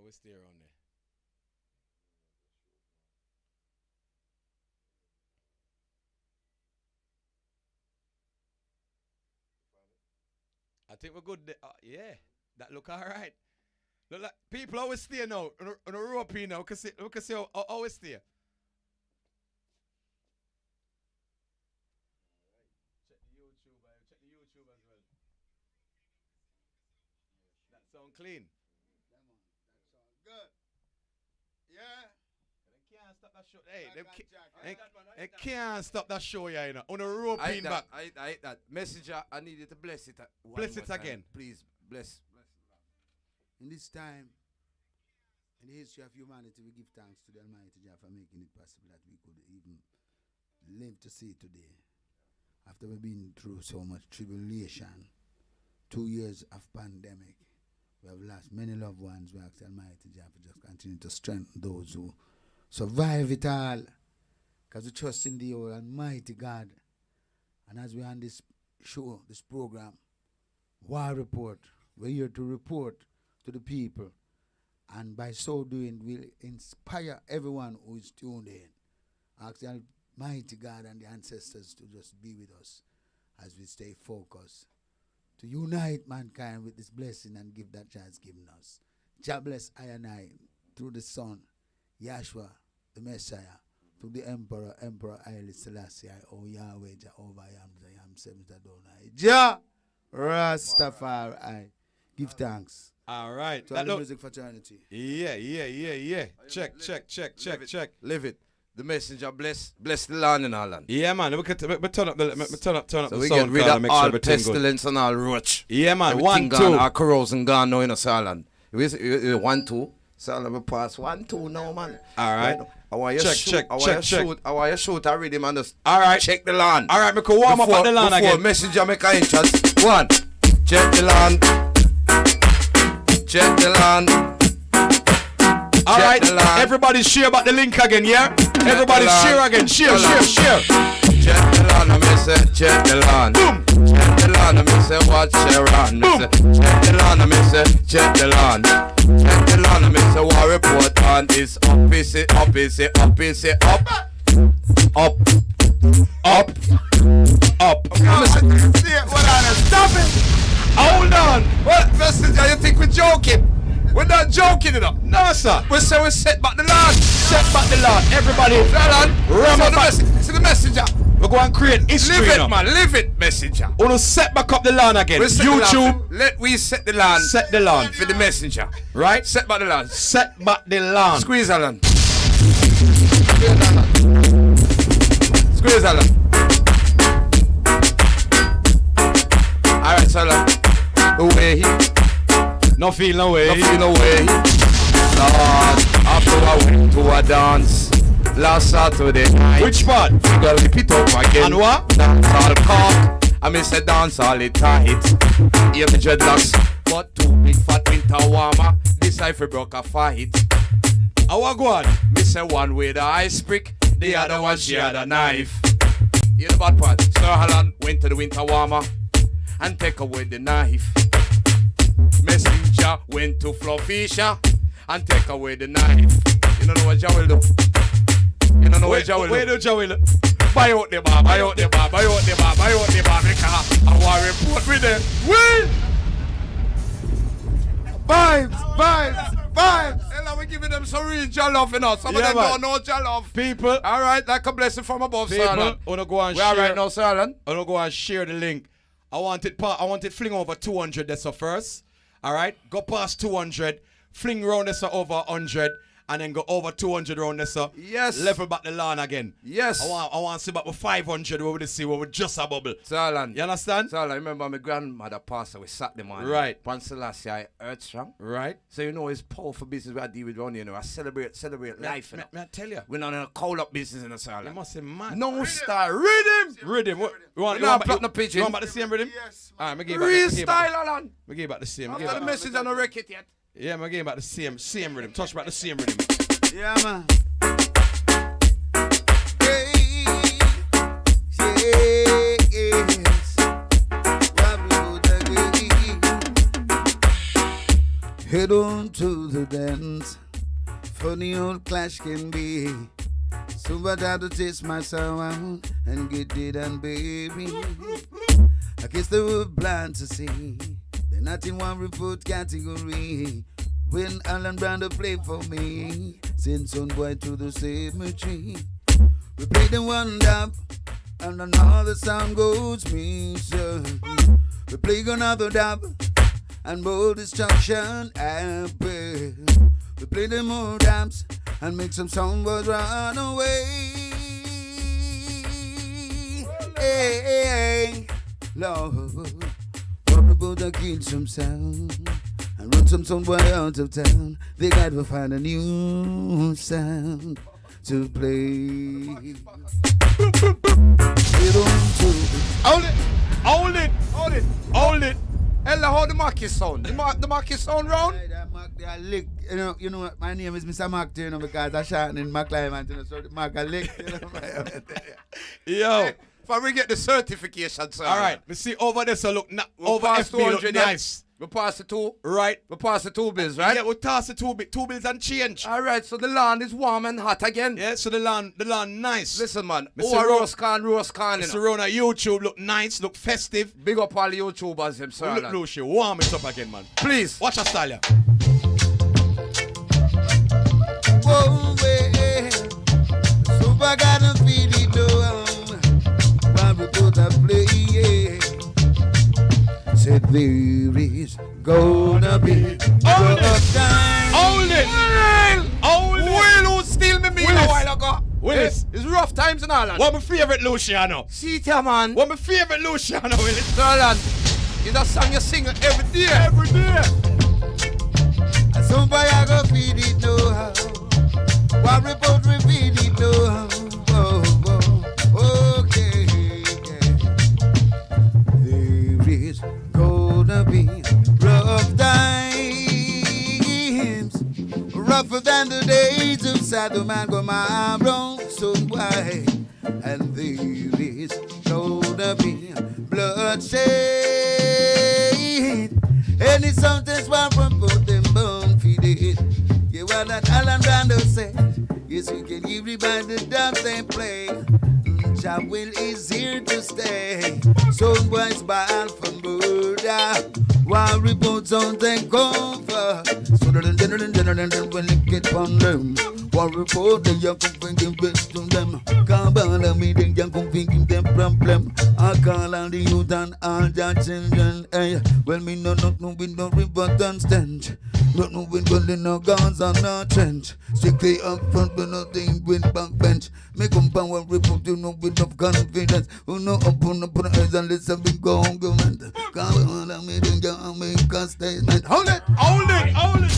we stay around there. I think we're good. Yeah, that look all right. Look like people always stay now on a rope now. We can see how we stay. Check the YouTube. Check the YouTube as well. That sound clean. Yeah, man. That sound good. Yeah. They can't stop that show. Hey, they can't stop that show, yeah, you know. On a rope I hate back. that. I hate that. Messenger, I need you to bless it. Bless it again. Please, bless. In this time, in the history of humanity, we give thanks to the Almighty Jah for making it possible that we could even live to see today. After we've been through so much tribulation, 2 years of pandemic, we have lost many loved ones. We ask the Almighty Jah to just continue to strengthen those who survive it all, because we trust in the Almighty God. And as we on this show, this program, War Report, we're here to report to the people, and by so doing, we'll inspire everyone who is tuned in. Ask the Almighty God and the ancestors to just be with us as we stay focused, to unite mankind with this blessing and give that Jah has given us. Jah bless I and I through the Son, Yahshua, the Messiah, through the Emperor Haile Selassie, O Yahweh, Jehovah, Yam, Seventh Adonai, Jah Rastafari. Give thanks. All right. To all the music fraternity. Yeah. Check. Live it. The messenger bless the land and all that. Yeah, man. We turn up the So the we sound get rid card of and make all sure everything good. pestilence and all roach. Yeah, man. Everything 1, gone, 2. all corrosion gone now in Saland. 1, 2. Saland we pass 1, 2 now, man. All right. I want you Check. I want you shoot a rhythm and just All right. check the land. All right, we can warm up at the land before again. messenger make an entrance. 1. Check the land. Check the land. All right. the land. Everybody share about the link again, yeah? Everybody the land. share again. Share. Check the land, I say, check the land. Boom. Check the land, I say, watch Sharon. Boom. Check the land, I say, check the land. Check the land, I say, war report on is up, is it up, is it up, is it up? Up. See it, hold on, stop it! Hold on. What, messenger, you think we're joking? We're not joking, you know. No, sir. We say we set back the land. Set back the land. Everybody. See the messenger. We're going to create history Live it, now. man. Live it, messenger. We're going to set back up the land again. We set the YouTube. land. Let we set the land. Set the land. For the messenger. Right? Set back the land. Set back the land. Squeeze the land. Squeeze the land. Alright, so away. No feel no way. Lord, after I went to a dance last Saturday night. Which part? You gotta rip it up again. And what? Dance all cock. I miss a dance all it tight. Hear me dreadlocks, but 2 big fat winter warmer. This I broke a fight. Our God. Miss a one with a ice brick, the other one she had a knife. Hear the bad part. Sir Holland went to the winter warmer and take away the knife. Messenger went to Fluffisha and take away the knife. You don't know what Jah will do. You don't know what Jah will do. Where do Jah will do? Buy out the bar. Because I want to report with them. Will! Vibes. Hell, we giving them some real Jah love, you know. Some of them don't know Jah love. People. Alright, like a blessing from above, People. Sarlan. Wanna go and We are share. right now, Sarlan. Wanna go and share the link. I want it fling over 200 that's first. Alright? Go past 200. Fling round this over 100. And then go over 200 round this up. Yes. Level back the lawn again. Yes. I want to see back with 500 where we see where we just a bubble. Sarlan. You understand? Sarlan, remember my grandmother passed away Saturday morning. Right. Pan Selassie, I earth strong. Right. So you know it's powerful business we are dealing with around here, you know. I celebrate life, you know. May I tell you? We're not in a call up business in the You Sarlan. must say man. No star rhythm. Rhythm. What? You want platinum pigeon. You want about the same rhythm? Yes. Alright, me give Real back. style, Alan. Me give back the same. After the message on the record yet. Yeah, me give back the same rhythm. Touch back the same rhythm. Yeah, man. Yes. Head on to the dance. Funny old clash can be. So I had to taste my sound and get it and baby. I guess they were blind to see. They're not in one report category. When Alan Brando played for me, send some boy to the cemetery. We play the one dub and another sound goes me, so we play another dub and more destruction happen. We play the more dubs and make some songbirds run away. Hey, hey, hey. Lord, what about to kill some sound and run some somewhere out of town? They got to find a new sound to play. Hold it! Hold it! Hold it! Hold it! Ella, how the Mackie sound? The Mackie sound round? I lick, you know what, my name is Mr. Mac, you know, because I shot in my client, you know, so the Mac I lick, you know. Yo. Hey, if we get the certification, sir. All right, we see over there, so look, over past FB look 200, nice. We pass the two. Right. We pass the two bills, right? Yeah, we toss the two bills and change. All right, so the land is warm and hot again. Yeah, so the land nice. Listen, man. Mr. Roast can, you Mr. know. Rona, YouTube look nice, look festive. Big up all the YouTubers, them, sir. Look, Lucy, warm it up again, man. Please. Watch our style, yeah. Whoa, yeah. So I gotta feel it though. While we put a play, yeah. Said there is gonna be a time. Hold it! Hold it! Will who steal me a while ago? Willis. It's rough times in Ireland. What my favorite Luciano? See it here, man. What my favorite Luciano, Willis? Darling, it's a song you sing every day. Every day. Somebody I go feed it now. What report reveal it now. Oh, okay. There is gonna be rough times, rougher than the days of Sodom and Gomorrah. So why? And there is gonna be bloodshed. And it's something one from both them bone feed it. Yeah, well, that Alan Brando said, yes, we can give everybody the dance they play. Job will is here to stay. Some boys bad for murder. While reports don't take over. So then when they get on them. While report they young thinking best to them. Can't bother me, they young thinking them problem. I call on the youth and all their children. Hey, well, me no with no river and stench. Not no with gun, no guns and no trench. Strictly up front, but nothing with backbench. Make them power report, you know, with enough confidence. Who know open up the eyes and listen big argument. Come on, me, then you make a statement. Hold it! Hold it! Hold it!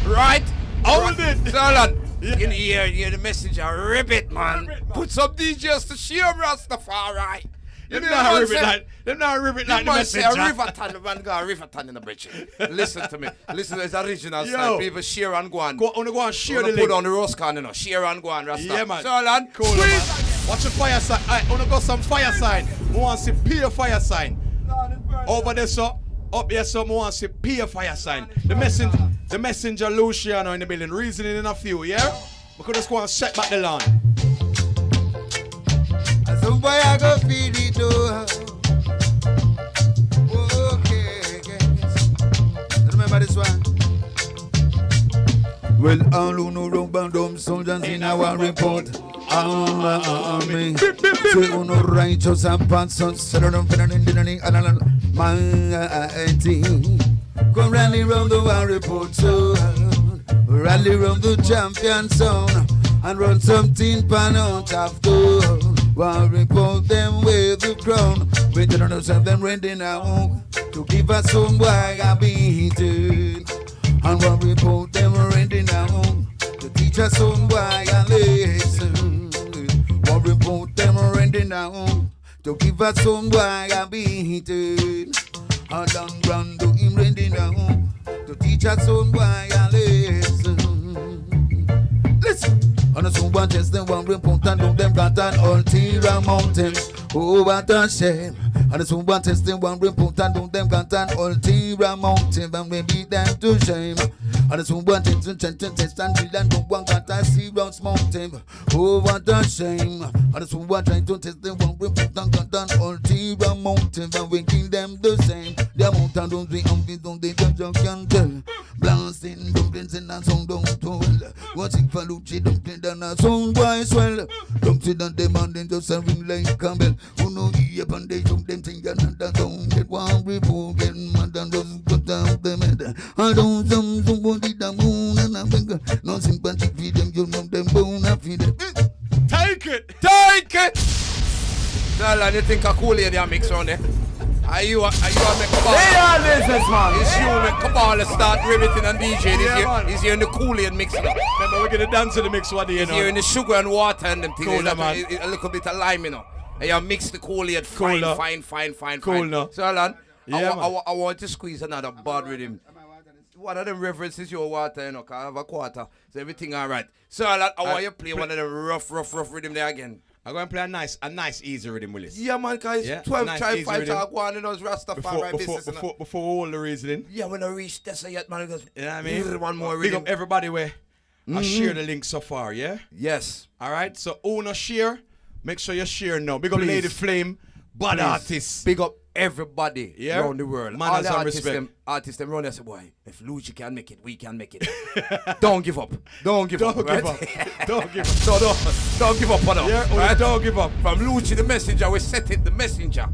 Right! Hold it! Darling, you hear the messenger, rip it, man. Put some DJs to share Rastafari. Them not rip it like the messenger. Say a Riverton, man, got a Riverton in the bridge. Listen to me. Listen to this original style. People share and go on. Go and share the link. Put on the roast can, you know. Share and go on, Rasta. Yeah, man. So, land, cool, man. Watch the fire sign. I want to go some fire sign. I want to see pure fire sign. Over there, so. Up here, so I want to see pure fire sign. The messenger Luciano in the building. Reasoning in a few, yeah? We could just go and set back the lawn. Some boy I go feed it though. Okay, yes. Remember this one? Well, all who know round band them soldiers in our report. Army. Say who know righteous and pastors. Settle them for the mighty. Come rally round the war report so. Rally round the champion sound. And run something pan out of gold. While report them with the crown. We don't know them ready now. To give us some why I beat it. And while report them ready now. To teach us some why I listen. While report them ready now. To give us some why I beat it. And don't run to him ready now. To teach us some why I listen. Listen. And someone just the one report and them got an ulterior mountain. Oh, what a shame. And it's one testing, one report, and don't them got an ulterior mountain, and we beat them to shame. And it's one testing, test and drill, and don't one got a serious mountain. Oh, what a shame. And it's one trying to test them, one report, and got an ulterior mountain, and we kill them the same. The mountain don't be unfit, don't they just can't tell. Blasting, dumplings, and a song don't tell. What's it for Luchi, dumpling, and a song boy swell. Dumpling, and them, and then just a ring like Campbell. Who know ye upon they jump them thing and don't get one report get mad and just cut down them head. I don't somebody the moon and I think no sympathy feed them, you know them bone and feed them. Take it! Darling, you think a cool lady mix on there? Are you a make Kabbalah? Yeah, this man. It's you make Kabbalah start riveting and DJ. Yeah, He's here in the Kool-Aid mix now. Remember, we're gonna dance to the mix one day, you He's know. here in the sugar and water and them things. Cool, man. A little bit of lime, you know. And you mix the Kool-Aid fine. Cool, no. So, Alan, Yeah, I want to squeeze another bud with him. One of them references your water, you know, because I have a quarter. So everything all right. So, Alan, I want you to play one of the rough rhythm there again. I'm going to play a nice easy rhythm, Willis. Yeah, man, because Yeah, 12 nice, try easy fight rhythm. talk one in those Rastafari business. Before all the reasoning. Yeah, when I reach this yet, man, because You know what I mean? one more Big rhythm. up everybody where I share the link so far, yeah? Yes. All right, so who share, make sure you share now. Big up Please. Lady Flame, bad artists. Big up everybody Yeah. around the world. Manners All the and artists, respect. artists them around there say, boy, if Lucci can make it, we can make it. Don't give up. Don't give up. Don't right? give up. Don't give up. Don't give up on us. Yeah, right? don't give up. From Lucci the messenger, we set it the messenger.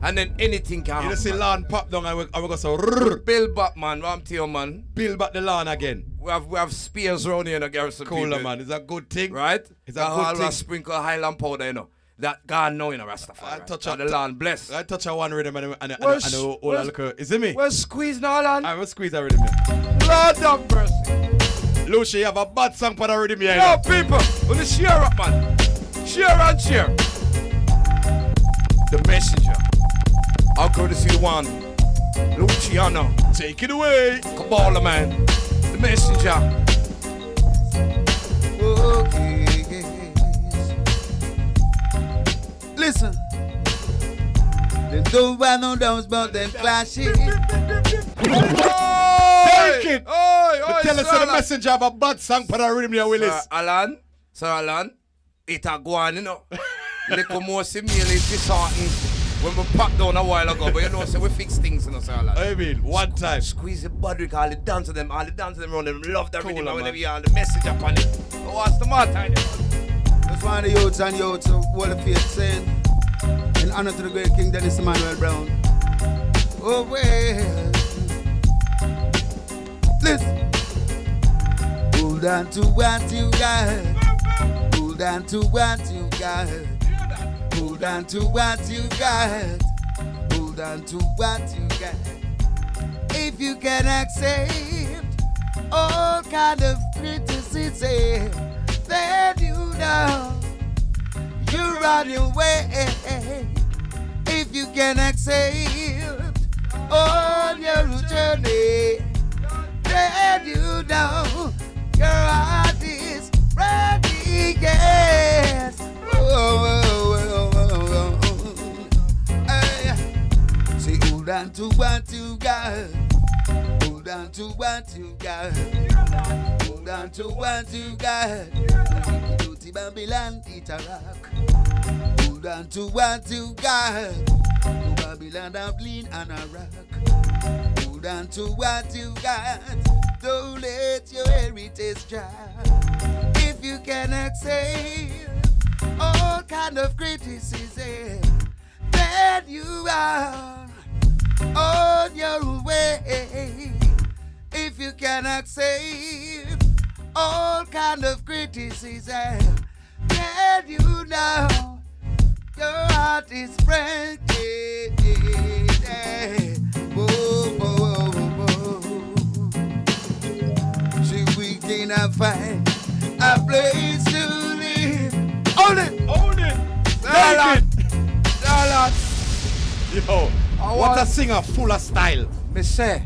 And then anything can You happen. just see lawn pop down and we're going to say, Build back, man. What I'm telling you, man. build back the lawn again. We have spears around here in the garrison. Cooler, people. man. It's a good thing. Right? It's a good Always thing. sprinkle Highland powder, you know. That gone now in a Rastafari. touch And up- the land blessed. I touch a one rhythm and Where's- all where's- look. Is it me? We're squeezing all on. I will squeeze a rhythm. Lord have mercy. Lucy, you have a bad song for the rhythm here. Yo, people, when you share up, man. Share and share. The messenger. I'll go to see the one. Luciano. Take it away. Kabbalah, man. The messenger. Okay. Listen. Them don't buy no downs, but them clashing. Take it. Oi, Tell us Sir the messenger have a bad song for the rhythm here, Willis. Sir Alan, it a go on, you know. Little more similar to something when we packed down a while ago, but you know, so we fix things, you know, Sir Alan. I mean, one time. Squeeze the body, all the dance to them around them, love that Cool, rhythm, man. whenever you are the message upon it. So what's the matter? That's one of the youths and youths of Wall of Faith saying, in honor to the great King Dennis Emmanuel Brown. Oh, well. Listen. Hold on to what you got. Hold on to what you got. Hold on to what you got. Hold on to what you got. If you can accept all kind of criticism, then you know you're on your way. If you can accept on your journey, then you know your heart is ready. Yes. Hey. Say, hold on to what you got. Hold on to what you got. Hold on to what you got. Dirty Babylon, it a rock. Hold on to what you got. No Babylon a bleed and a rock. Hold on to what you got. Don't let your heritage dry. If you can accept all kind of criticism, then you are on your way. If you can accept all kind of criticism, then you know your heart is breaking. Whoa, whoa, whoa, whoa. See, we cannot find a place to live. Hold it! Own it. Take it. Yo, what want- a singer full of style. Me say,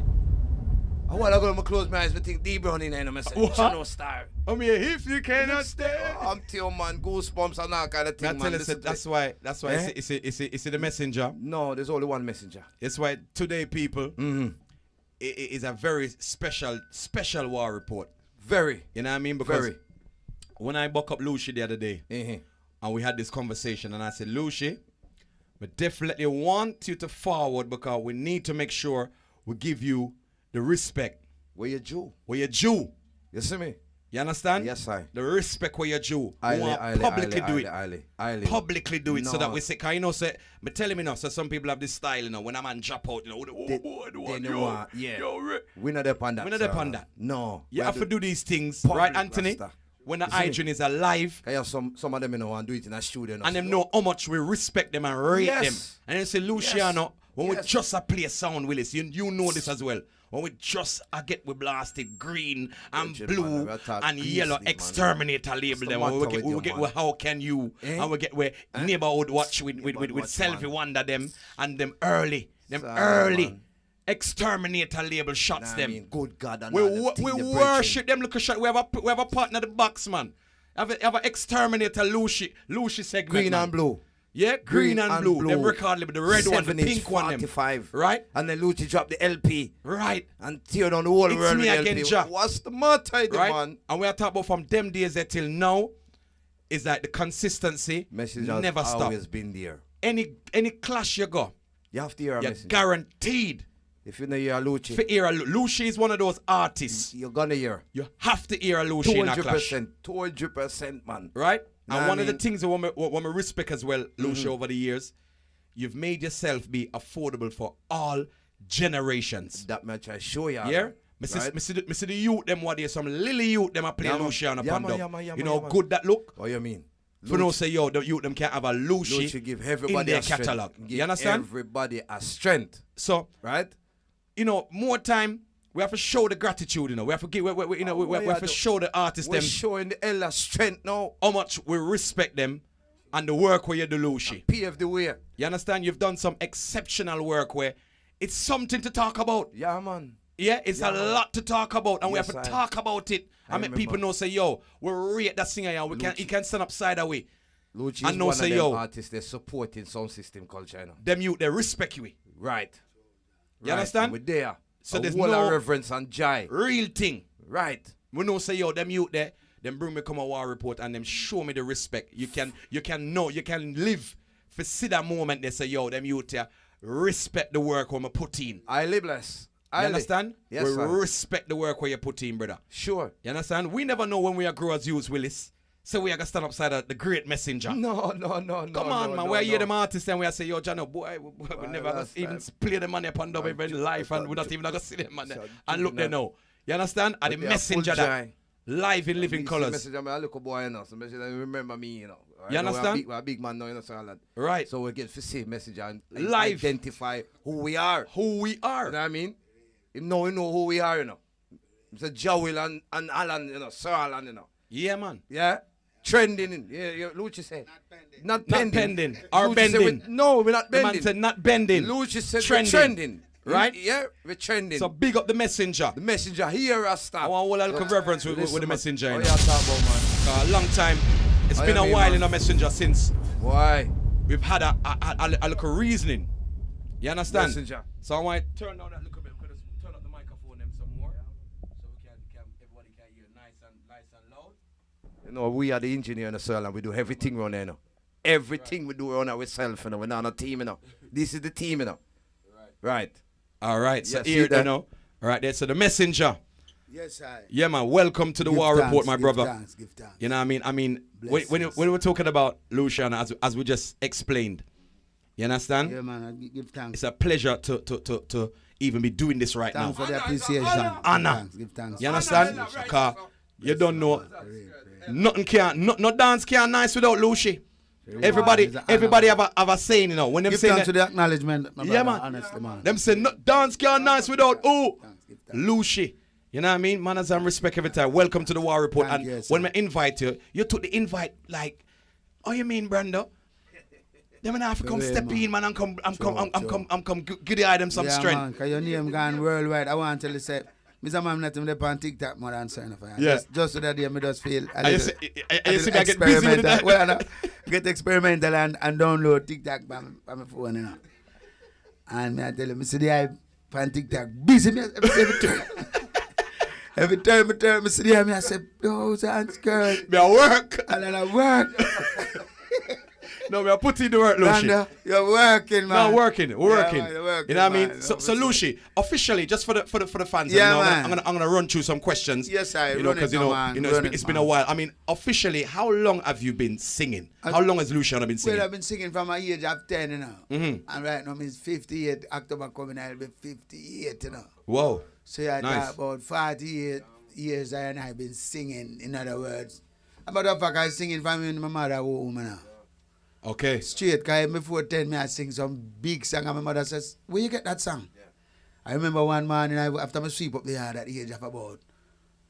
I want to go to close my eyes, but think deep down in there, I say, Luciano star. I mean, if you cannot stay. I'm telling you, man, goosebumps and all kind of thing, man. That's why it's the messenger. No, there's only one messenger. It's why today, people, it is a very special war report. Very. You know what I mean? Because when I buck up Lucy the other day, and we had this conversation, and I said, Lucy, we definitely want you to forward because we need to make sure we give you the respect. Where you Jew? Where you Jew. You see me? You understand? Yes, I. The respect where you Jew. We want publicly do it. Publicly do it so that we say, because you know, say, but tell me now, so some people have this style, you know, when a man drop out, you know, we're not up on that. We're not up on that. No. You have to do these things, right, Anthony? Rasta. When the hygiene is alive. Yeah, some of them, you know, want to do it in a studio. And them know how much we respect them and rate them. And you say, Luciano, when we just play sound, Willis, you know this as well. When we just get we blasted green and blue and yellow exterminator label them. We get how can you and we get where neighborhood watch with selfie wonder them and them early exterminator label shots them. Good God, and we worship them. Look at shot. We have a partner the box man. Have a exterminator Lucy segment. Green man. And blue. Yeah, green and blue. Them record label, the red one, the pink 45. one, right? And then Lucy drop the LP, right? And tear down the whole world with LP. Again, What's the matter, right? man? And we are talking about from them days till now, is like the consistency message never stop. Always been there. Any clash you go, you have to hear a you're message. Guaranteed. If you know hear Lucy, Lucy is one of those artists. You're gonna hear. You have to hear a Lucy in a clash. 200%, man. Right? And one of the things that we respect as well, Lucy, over the years, you've made yourself be affordable for all generations. That much I show you. Yeah? Me see the youth them what there, some lily youth them a play Luciano You know good that look? What you mean? For no say yo, the youth them can't have a Lucy give everybody in their catalog. You understand? Everybody a strength. So, right? You know, more time we have to show the gratitude, you know. We have to give, we have to show the artists we're showing the elder strength now. How much we respect them and the work where you do, Lucy. Pave the way. You understand? You've done some exceptional work where it's something to talk about. Yeah, man. Yeah, it's a lot to talk about, and we have to talk about it. I make people know, say, yo, we rate that singer, yeah. He can stand up side away. Lucci is one of them artists they support in sound system culture, you know. Them youth, they respect you. Right. You understand? We're there. So there's no reverence and joy. Real thing. Right. We know say yo, them youth there, them bring me come a war report and them show me the respect. You can live for see that moment they say, yo, them youth there, respect the work we put in. Highly blessed. You understand? Yes, we sir. respect the work where you put in, brother. Sure. You understand? We never know when we are grow as youths, Willis. So we are gonna stand upside of the great messenger. No. Come on, man. We are hear them artists and we are say, yo, Jano, boy, we never even play the money upon them in life and we not even gonna see them man. And look there now. You understand? And the messenger that live in living colors. Messenger, I'm a little boy, you know. So messenger remember me, you know. You understand? We're a big man now, you know, so that. Right. So we get to see messenger and live identify who we are. Who we are. You know what I mean? You know who we are, you know. Mr. Jowell and Alan, you know, Sir Alan, you know. Yeah, man. Yeah. Trending. Yeah, Lucy said. Not pending. Or Lucy bending. No, we're not bending. The man said not bending. Lucy said trending. We're trending. Right? Yeah, we're trending. So big up the messenger. The messenger here, Rasta. I want a little reverence with the messenger. What you talk about, man? A long time. It's been a while in a messenger since. Why? We've had a little reasoning. You understand? Messenger. So I want to turn down that little bit. Turn up the microphone them some more. So everybody can hear nice and loud. You know, we are the engineer in the cell and we do everything around there, you know. Everything we do around ourselves, you know. We're not a team, you know. This is the team, you know. Right. All right. So yeah, here, you know. All right, there. So the messenger. Yes, I. Yeah, man. Welcome to the War Report, my brother. Give thanks. You know what I mean? When we're talking about Luciano, as we just explained, you understand? Yeah, man. I give thanks. It's a pleasure to even be doing this right Thanks now. for the appreciation. Honor. Give thanks. You understand? Because you don't know. No dance can't nice without Lucy. Everybody have a saying, you know. When them give say thanks to the acknowledgement, my yeah, brother, man. honestly, man. Them say no dance can't nice without Lucy. You know what I mean? Manners and respect every time. Welcome to the War Report. Thank and you, when I invite you, you took the invite like, oh, you mean, Brando? Them and I have to come step in, man, and come give the item some strength. Man, cause your name gone worldwide. I want to tell you, say, Mr. Man, not even on TikTok more than Son of Fire. Yeah. Just so that day, me just feel I see me I get busy with that. Well, no, get experimental and download TikTok on my phone, you know. And me I tell you, me see the eye on TikTok busy. Me every time me see the eye, me I say, those hands girl. Me I work. And then I work. No, we are putting in the work, Lucy. You're working, man. No, working. We're working. Man, you're working. You know what I mean? Man. So Lucy, officially, just for the fans, Yeah, you know, man. I'm gonna run through some questions. Yes, I you know, run because it you know, now, man. it's been a while. I mean, officially, how long have you been singing? How long has Luciano been singing? Well, I've been singing from my age of 10, you know. Mm-hmm. And right now, I'm 58. October coming, I'll be 58, you know. Whoa. So yeah, Nice. about 48 years I've been singing, in other words. About the fact I'm singing from my mother home, you know. Okay. Straight, because before 10, I sing some big song, and my mother says, where you get that song? Yeah. I remember one morning, after I sweep up the yard at the age of about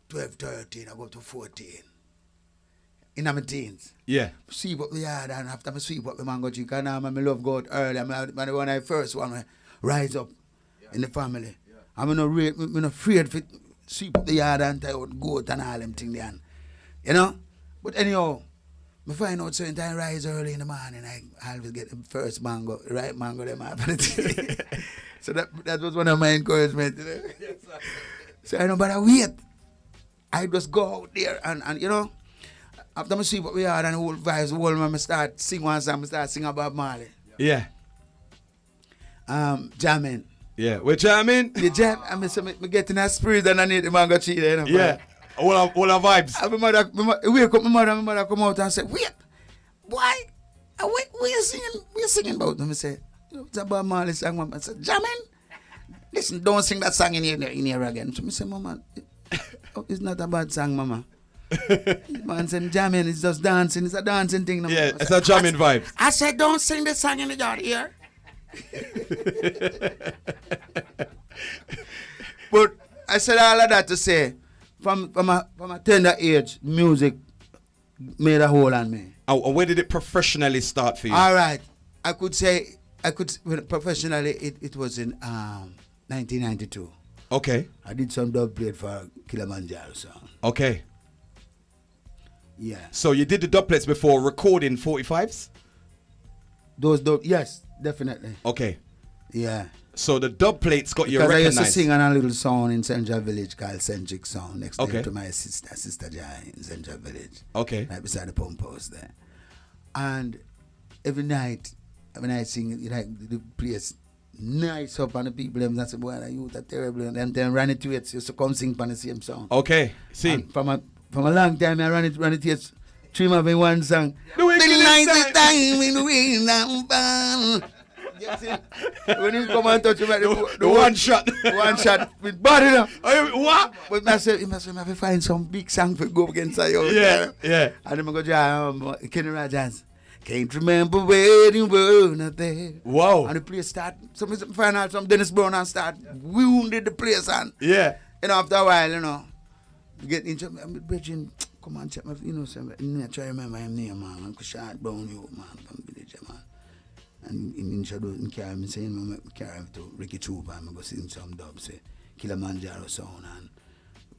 12, 13, I go up to 14. In my teens. Yeah. Sweep up the yard, and after I sweep up the mango chicken, and I love God early. I'm when I first one rise up in the family. Yeah. I'm not afraid to sweep up the yard and tie out goat and all them things there. You know? But anyhow, I find out certain time rise early in the morning, I always get the first mango, the right mango them out. So that was one of my encouragement. You know? Yes, so I know, but I wait. I just go out there and you know, after I see what we are and the whole vibes, the whole man, I start sing one song, I start singing about Marley. Yeah. Jamming. Yeah. We're jamming. The jam, I getting a spirit and I need the mango cheetah, you know. Yeah. All our vibes. And wake up my mother come out and say, wait, boy, what you singing? What you singing about? And I say, it's about Marley song, Mama. I said, jamming? Listen, don't sing that song in here again. So I say, Mama, it's not a bad song, Mama. Man said, jamming, it's just dancing. It's a dancing thing. Yeah, it's a jamming vibe. I said, don't sing the song in the yard here. But I said all of that to say, from a tender age, music made a hole on me. And where did it professionally start for you? All right. Professionally, it was in 1992. Okay. I did some dub plate for Kilimanjaro song. Okay. Yeah. So you did the doublets before recording 45s? Those dub, yes, definitely. Okay. Yeah. So the dub plates got you Because recognized. I used to sing on a little song in Central Village called Centric Sound next door Okay. to my sister Jai in Central Village. Okay. Right beside the pump house there. And every night when I sing, like the place nice up and the people them that say, boy, the youth are terrible. And then Ronnie Tweets used to come sing on the same song. Okay. See. And from a long time I Ronnie Tweets dream of in one song. The night time in the rain and ball. When he come and touch him at the one shot. One shot with body now. What? But I said, you must have to find some big song for go against you. Yeah, yeah. And then I go to Kenny Rogers. Can't remember where you were not there. Wow. And the place start, some find out some Dennis Brown and start wounded the place and Yeah. you know, after a while, you know, get into Bridging, come on, check my, you know, I try to remember him name, man. I'm short brown you, man, from village, man. And in introducing carry me saying, man, carry him to Ricky Trooper, and I go sing some dub, say Kilimanjaro sound. And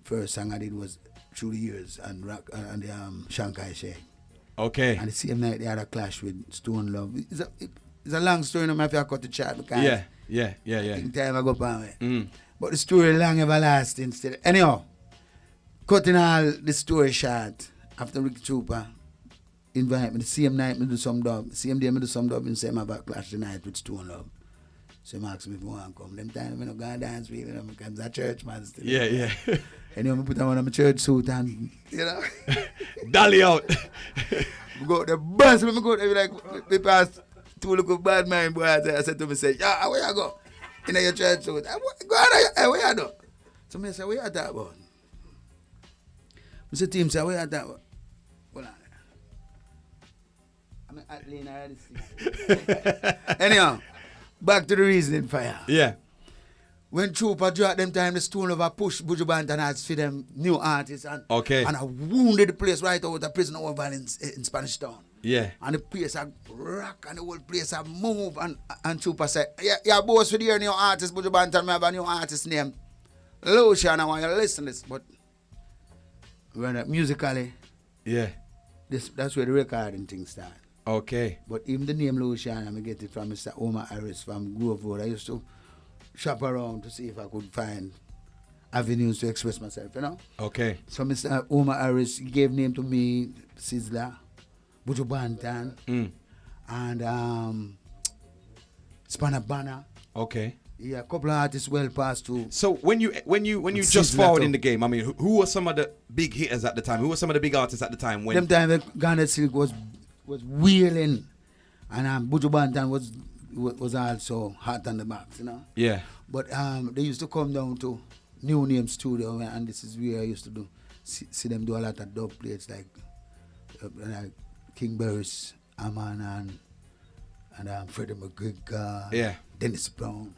first song I did was Through the Years and rock and the Shankai Shake. Okay. And the same night they had a clash with Stone Love. It's a long story, no matter if I cut the chat because Yeah. I think time I go by me. But the story long everlasting still. Anyhow, cutting all the story short, after Ricky Trooper invite me the same night me do some dub. Same day me do some dub and say my backlash the night with Stone Love. So he asks me if I want to come. Them time I don't go dance with him because I'm a church man still. Yeah. Anyway, I put on my church suit and, you know. Dolly out. We go the bus, we go there like, we pass two little bad mind boys. I said to me, say, yeah, where you go? In your church suit. Go on, where you go? So I say, where you talk about? I say, team, say, where you talk about? Hold on. I'm at Lena already. Anyhow, back to the reasoning fire. Yeah. When Trooper dropped them time, the Stone Over push Buju Banton has for them new artists and Okay. and I wounded the place right out of the prison over in Spanish Town. Yeah. And the place had rock and the whole place had move and Trooper said, yeah, boss for the new artist, Buju Banton, I have a new artist named Luciano, I want you to listen to this, but when musically, Yeah. that's where the recording thing started. Okay. But even the name Luciano, I get it from Mr. Omar Harris from Grove Road. I used to shop around to see if I could find avenues to express myself, you know? Okay. So Mr. Omar Harris gave name to me, Sizzler, Buju Bantan, and Spanner Banner. Okay. Yeah, a couple of artists well past too. So when you just forward in the game, I mean, who were some of the big hitters at the time? Who were some of the big artists at the time? When Them time Garnet Silk was wheeling, and Buju Bantan was also hot on the box, you know. Yeah. But they used to come down to New Name Studio, and this is where I used to see them do a lot of dub plates like King Burris, Aman, and Freddie McGregor, Yeah. Dennis Brown,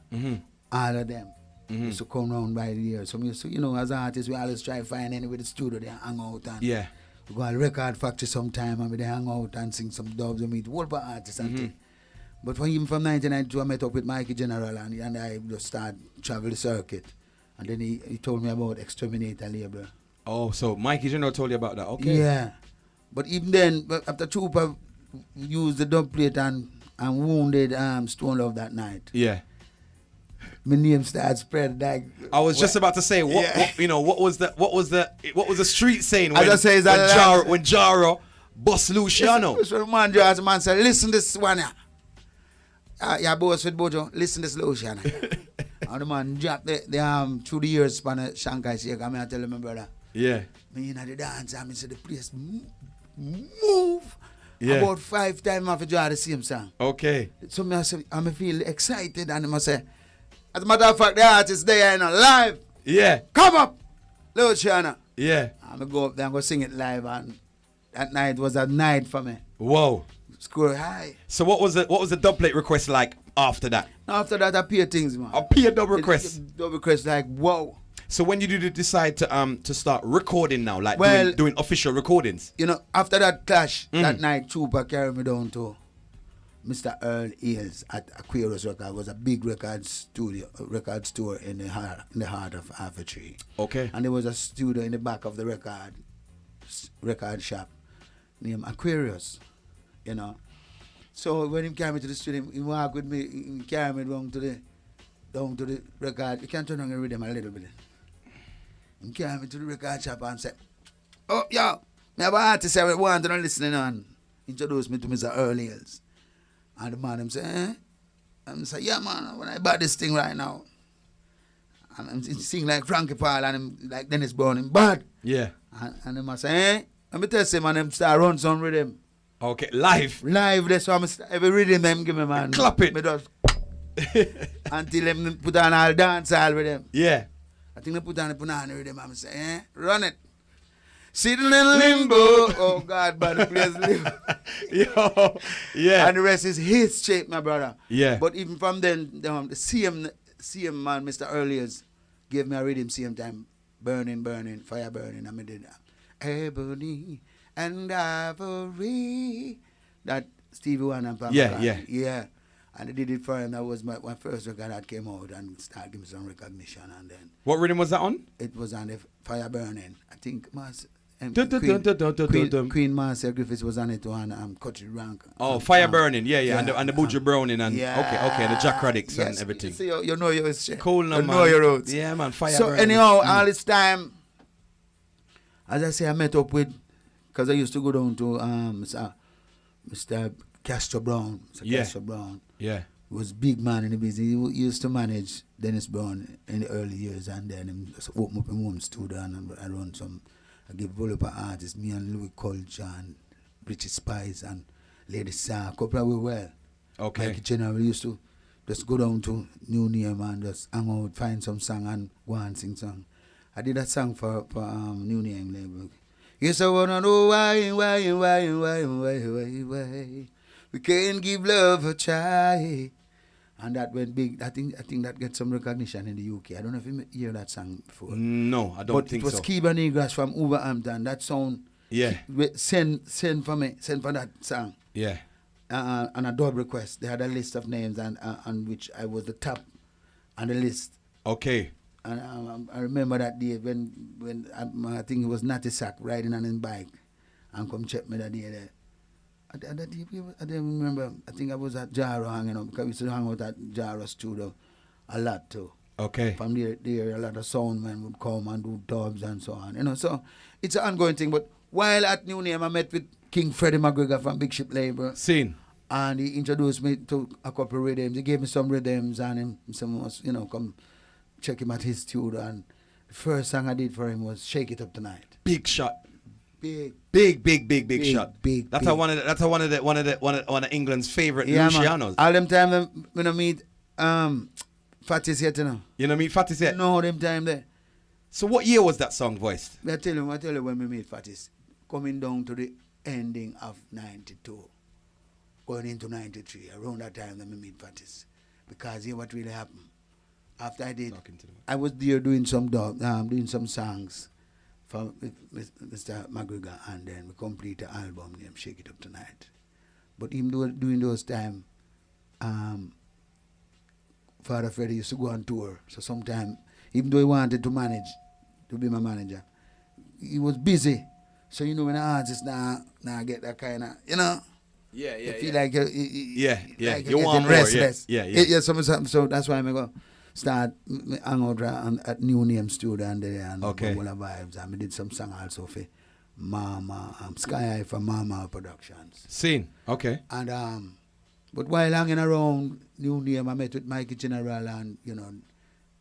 all of them used to come round by the year. So we used to, you know, as artists, we always try to find anywhere the studio they hang out and Yeah. we go to the record factory sometime and we they hang out and sing some dubs and meet whole bunch of artists and things. But even from 1992, I met up with Mikey General and I just started travel the circuit. And then he told me about Exterminator label. Oh, so Mikey General told you about that? Okay. Yeah. But even then, after Trooper used the dub plate and wounded Stone Love that night, Yeah. my name started spread like. I was just about to say, what was the street saying As I say, is that when Jaro bust Luciano? So man, man said, listen this one here. Yeah, boss with Bojo, listen this Luciano. And the man dropped the through the years span of Shanghai Shake. I mean, I tell him, my brother. Yeah. Me in the dance, I mean, say the place move. Yeah. About 5 times after draw the same song. Okay. So me I say, I feel excited and I must say, as a matter of fact, the artist there in live. Yeah. Come up, Luciano. Yeah. I'm going to go up there and go sing it live, and that night was a night for me. Whoa. Score high. So what was the dub plate request like after that? After that, I peer things, man. A peer dub request. Dub request like, whoa. So when did you decide to start recording now, like Well, doing official recordings? You know, after that clash, that night, Trooper carried me down to Mr. Earl Ailes at Aquarius Record. It was a big record store in the heart of Half Tree. Okay. And there was a studio in the back of the record shop named Aquarius, you know. So when he carried me to the studio, he walked with me, he carried me down to the record. You can turn on and read them a little bit. He carried me to the record shop and said, oh, yo, me have an artist I want to listen on. Introduced me to Mr. Earl Ailes. And the man him say, eh? And I say, yeah, man, when I bought this thing right now, and I'm sing like Frankie Paul and him like Dennis Brown, him bad. Yeah. And him I say, eh? Let me tell him and him start run some rhythm. Okay, live. Live, that's why every rhythm them give me, man. Clap it. Me just until them put on all dance all with them. Yeah. I think they put on the punani rhythm and I say, eh? Run it. Sitting in limbo. Oh God, but the place limbo. Yo, yeah. And the rest is his shape, my brother. Yeah. But even from then, the CM man, Mr. Earliers, gave me a rhythm same time. Burning, fire burning. I did that. Ebony and Ivory. That Stevie Wonder and Papa. Yeah. And I did it for him. That was my first record that came out and started giving me some recognition. And then What rhythm was that on? it was on the Fire Burning. I think Dun. Queen Marcia Griffiths was on it and Country Rank. Oh, Fire Burning, yeah. And the Buju Browning and okay, and the Jack Raddicks and everything. So you know your shit. Cool, no, you man. know your roots. Yeah, man. Fire So Burning. anyhow, all this time, as I say, I met up with, because I used to go down to Mr. Castro Brown. Castro Brown. Yeah. He was big man in the business. He used to manage Dennis Brown in the early years, and then he just opened up in home studio and I run some. I give developer artists, me and Louis Culture and Richie Spice and Lady Sa, couple of we well. Okay. Like general, we used to just go down to New Name and just hang out, find some song and go and sing song. I did that song for New Name label. Yes, I wanna know why we can't give love a try. And that went big. I think that gets some recognition in the UK. I don't know if you hear that song before. No, I don't think so. But it was Kiba Negras from Wolverhampton. That sound. Yeah. Send for me. Send for that song. Yeah. And a dub request. They had a list of names and which I was the top on the list. Okay. And I remember that day when I think it was Natty Sack riding on his bike and come check me that day there. I don't remember. I think I was at Jaro hanging out because we used to hang out at Jaro studio a lot too. Okay. From there a lot of sound men would come and do dubs and so on. You know, so it's an ongoing thing. But while at New Name, I met with King Freddie McGregor from Big Ship Label. Scene. And he introduced me to a couple of rhythms. He gave me some rhythms and some was, come check him at his studio. And the first song I did for him was Shake It Up Tonight. Big shot. Big shot. That's one of England's favorite yeah, Lucianos. Man. All them time when I meet Fatis yet, you know. You know meet Fatis yet? No, them time there. So what year was that song voiced? I tell you when we meet Fatis, coming down to the ending of 92, going into 93, around that time when we meet Fatis. Because here what really happened. After I did, I was there doing some songs for Mr. McGregor, and then we complete the album named Shake It Up Tonight. But even during those time, Father Freddie used to go on tour. So sometimes, even though he wanted to be my manager, he was busy. So when an artist now get that kind of, Yeah. You feel like like you want more, restless. Yeah. So that's why I'm going to start hang out at New Name Studio and there and okay. all the vibes. And we did some song also for Mama, Sky High for Mama Productions. Scene. Okay. And but while hanging around New Name, I met with Mikey General and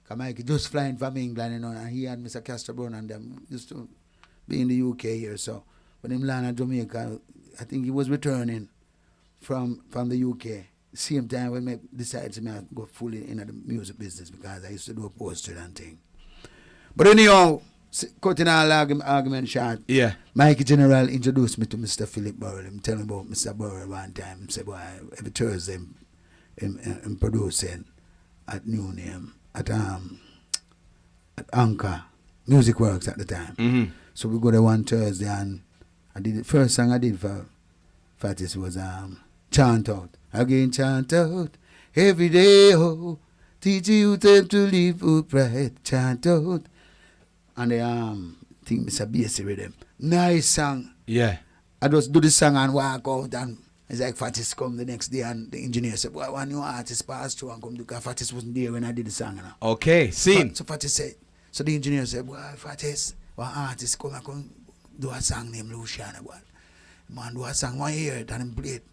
cause Mikey just flying from England, and he and Mr. Castor Brown and them used to be in the UK here. So when him landed in Jamaica, I think he was returning from the UK. Same time when I decided to go fully into the music business because I used to do a poster and thing. But anyhow, cutting all argument short, yeah. Mikey General introduced me to Mr. Philip Burrell. He told me about Mr. Burrell one time. He said, boy, every Thursday I'm producing at New Name, at Anchor, Music Works at the time. Mm-hmm. So we go there one Thursday and I did the first song I did for Fatis was Chant Out. Again chant out every day, oh, teach you them to live upright, chant out. And they think Mr. Bassy rhythm. Nice song. Yeah. I just do the song and walk out and it's like Fatis come the next day and the engineer said, boy, one new artist passed through and come to because Fatis wasn't there when I did the song. Okay, scene. So Fatis said, so the engineer said, boy, Fatis, one artist come do a song named Luciano, boy. Man do a song, one hear it and him play it.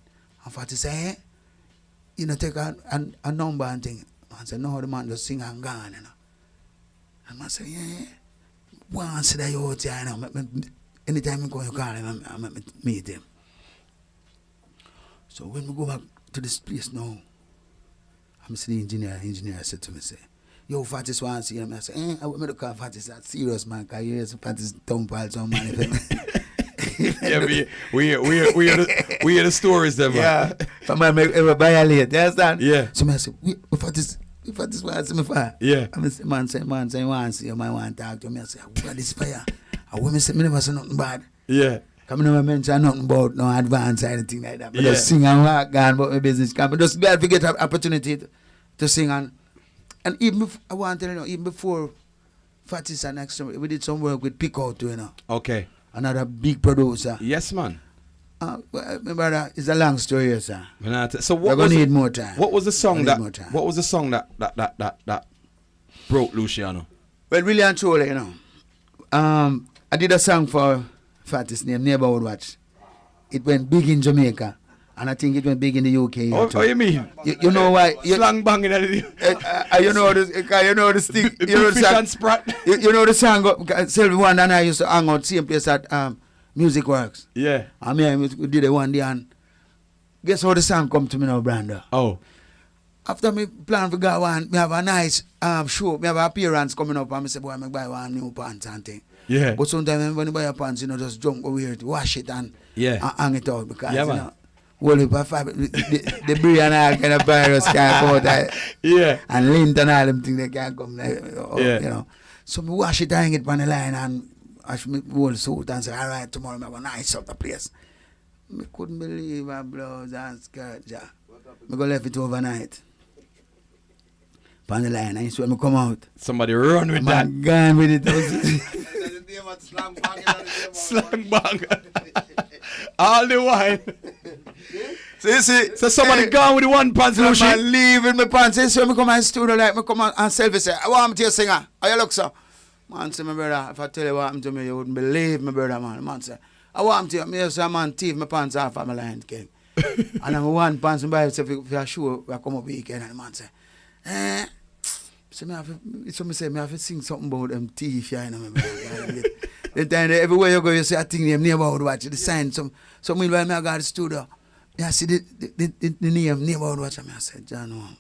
And Fatis say, take a number and thing. Man said, no, the man just sing and gone, And man said, yeah. Once that you out here, anytime I go, you call him, I meet him. So when we go back to this place now, I'm see the engineer said to me, say, yo, Fatis want to see him. I said, I want me to call Fatis that serious, man, because you hear Fatis tongue pal some man. Yeah, we hear the stories there, man. Yeah, for man make ever violate, you understand? Yeah. So I say, Fatis want to see me fire. Yeah. Man say, want to see you, man want to talk to me. I say, what this fire? And women say, me never say nothing bad. Yeah. Come never mention nothing about no advance or anything like that. But just sing and walk on about my business. But just glad to get an opportunity to sing and even before, I want to tell you, even before Fatis and next we did some work with Pico too, Okay. Another big producer. Yes, man. Well, my brother, it's a long story, sir. So we're gonna need more time. What was the song that broke Luciano? Well, really and truly, I did a song for Fatis named Neighborhood Watch. It went big in Jamaica, and I think it went big in the UK. Oh, you mean? You know why? Slang banging at it. You know the stick. You know the song. Sprat. You know the song. Sylvie One and I used to hang out same place at Music Works. Yeah. I mean, we did it one day, and guess how the song come to me now, Brando? Oh. After me plan for go on, me have a nice show. Me have an appearance coming up, and me say, boy, I buy one new pants and thing. Yeah. But sometimes when you buy a pants, just jump over here to wash it and hang it out because well, the brie and all kind of virus can't go out. Yeah. And lint and all them things they can't come. So me wash it and hang it on the line and wash me whole suit and say, all right, tomorrow I'm going to nice up the place. I couldn't believe my blouse and skirt, I go left it overnight. on the line. And so when I come out, Somebody run with that. man gone with it. Slang bang. All the wine. So you see, So somebody gone with the one pants, so Lucy. man leave with my pants. So I come to the studio, like, I come and selfie say, I want to sing. How you look, sir? Man say, my brother, if I tell you what happened to me, you wouldn't believe me, brother, man. Man say, I want to, me say, man, thief my pants off of my Lion King. And I'm one pants, and buy it for a show, I come up weekend, and the man say, so me have to sing something about them thief, you know, the time everywhere you go, you see a thing name neighborhood watch, the sign, some meanwhile me I got the studio. Yeah, see the name neighborhood watch, and I said, John,